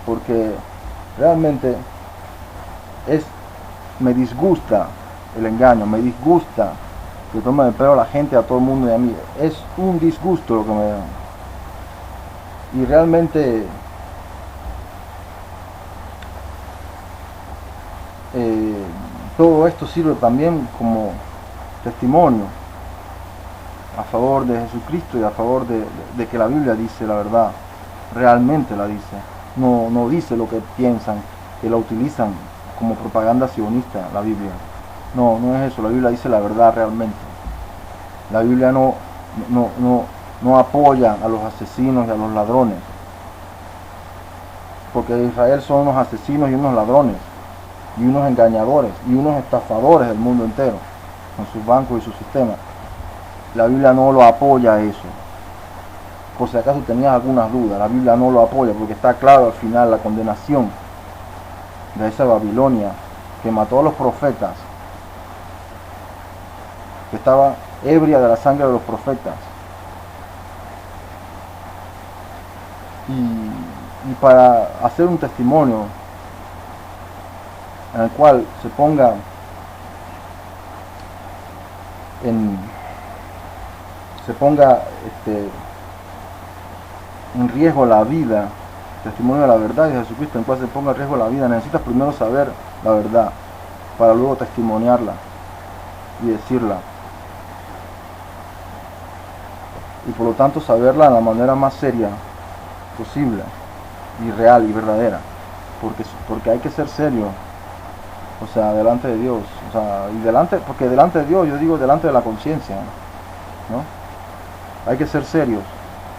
porque realmente me disgusta el engaño, me disgusta que tomen el pelo a la gente, a todo el mundo y a mí. Es un disgusto lo que me da. Y realmente todo esto sirve también como testimonio a favor de Jesucristo y a favor de que la Biblia dice la verdad, realmente la dice, no dice lo que piensan, que la utilizan como propaganda sionista la Biblia. No es eso, la Biblia dice la verdad realmente. La Biblia no apoya a los asesinos y a los ladrones, porque Israel son unos asesinos y unos ladrones, y unos engañadores, y unos estafadores del mundo entero, con sus bancos y sus sistemas. La Biblia no lo apoya eso. Por si acaso tenías algunas dudas, la Biblia no lo apoya, porque está claro al final la condenación de esa Babilonia que mató a los profetas, que estaba ebria de la sangre de los profetas. Y para hacer un testimonio en el cual se ponga en riesgo la vida, testimonio de la verdad de Jesucristo, en el cual se ponga en riesgo la vida, necesitas primero saber la verdad para luego testimoniarla y decirla, y por lo tanto saberla de la manera más seria posible y real y verdadera, porque hay que ser serio, o sea, delante de Dios, o sea, porque delante de Dios, yo digo delante de la conciencia, ¿no? Hay que ser serios.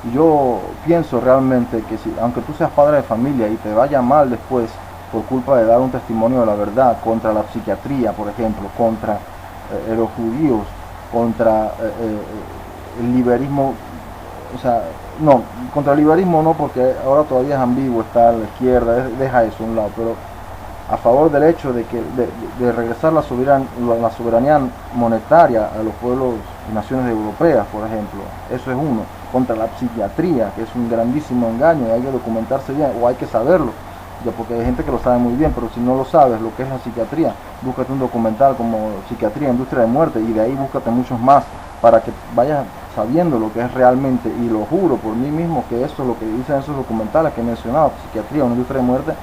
Y yo pienso realmente que aunque tú seas padre de familia y te vaya mal después por culpa de dar un testimonio de la verdad contra la psiquiatría, por ejemplo, contra los judíos, contra el liberismo, o sea, no, contra el liberismo no, porque ahora todavía es ambiguo, está a la izquierda, deja eso a un lado, pero a favor del hecho de regresar la soberanía monetaria a los pueblos y naciones europeas, por ejemplo. Eso es uno. Contra la psiquiatría, que es un grandísimo engaño, y hay que documentarse bien, o hay que saberlo, ya porque hay gente que lo sabe muy bien, pero si no lo sabes lo que es la psiquiatría, búscate un documental como Psiquiatría, Industria de Muerte, y de ahí búscate muchos más, para que vayas sabiendo lo que es realmente, y lo juro por mí mismo que eso es lo que dicen esos documentales que he mencionado, Psiquiatría, una industria de muerte,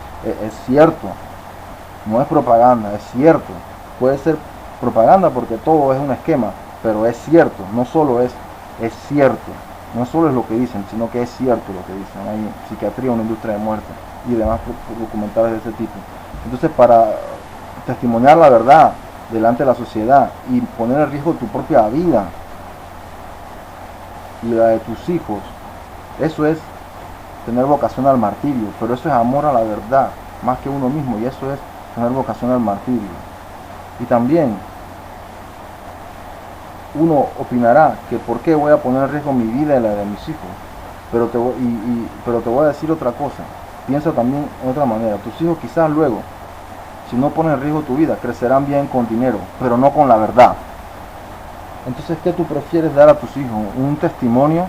es cierto. No es propaganda, es cierto. Puede ser propaganda porque todo es un esquema, pero es cierto, no solo es cierto, no solo es lo que dicen, sino que es cierto lo que dicen. Hay Psiquiatría, una industria de muerte y demás documentales de ese tipo. Entonces, para testimoniar la verdad delante de la sociedad y poner en riesgo tu propia vida y la de tus hijos, eso es tener vocación al martirio, pero eso es amor a la verdad, más que uno mismo, y eso es tener vocación al martirio. Y también uno opinará que por qué voy a poner en riesgo mi vida y la de mis hijos, pero te voy a decir otra cosa. Piensa también en otra manera. Tus hijos quizás luego, si no pones en riesgo tu vida, crecerán bien con dinero, pero no con la verdad. Entonces, ¿qué tú prefieres dar a tus hijos? ¿Un testimonio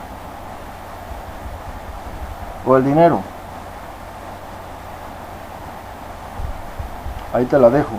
o el dinero? Ahí te la dejo.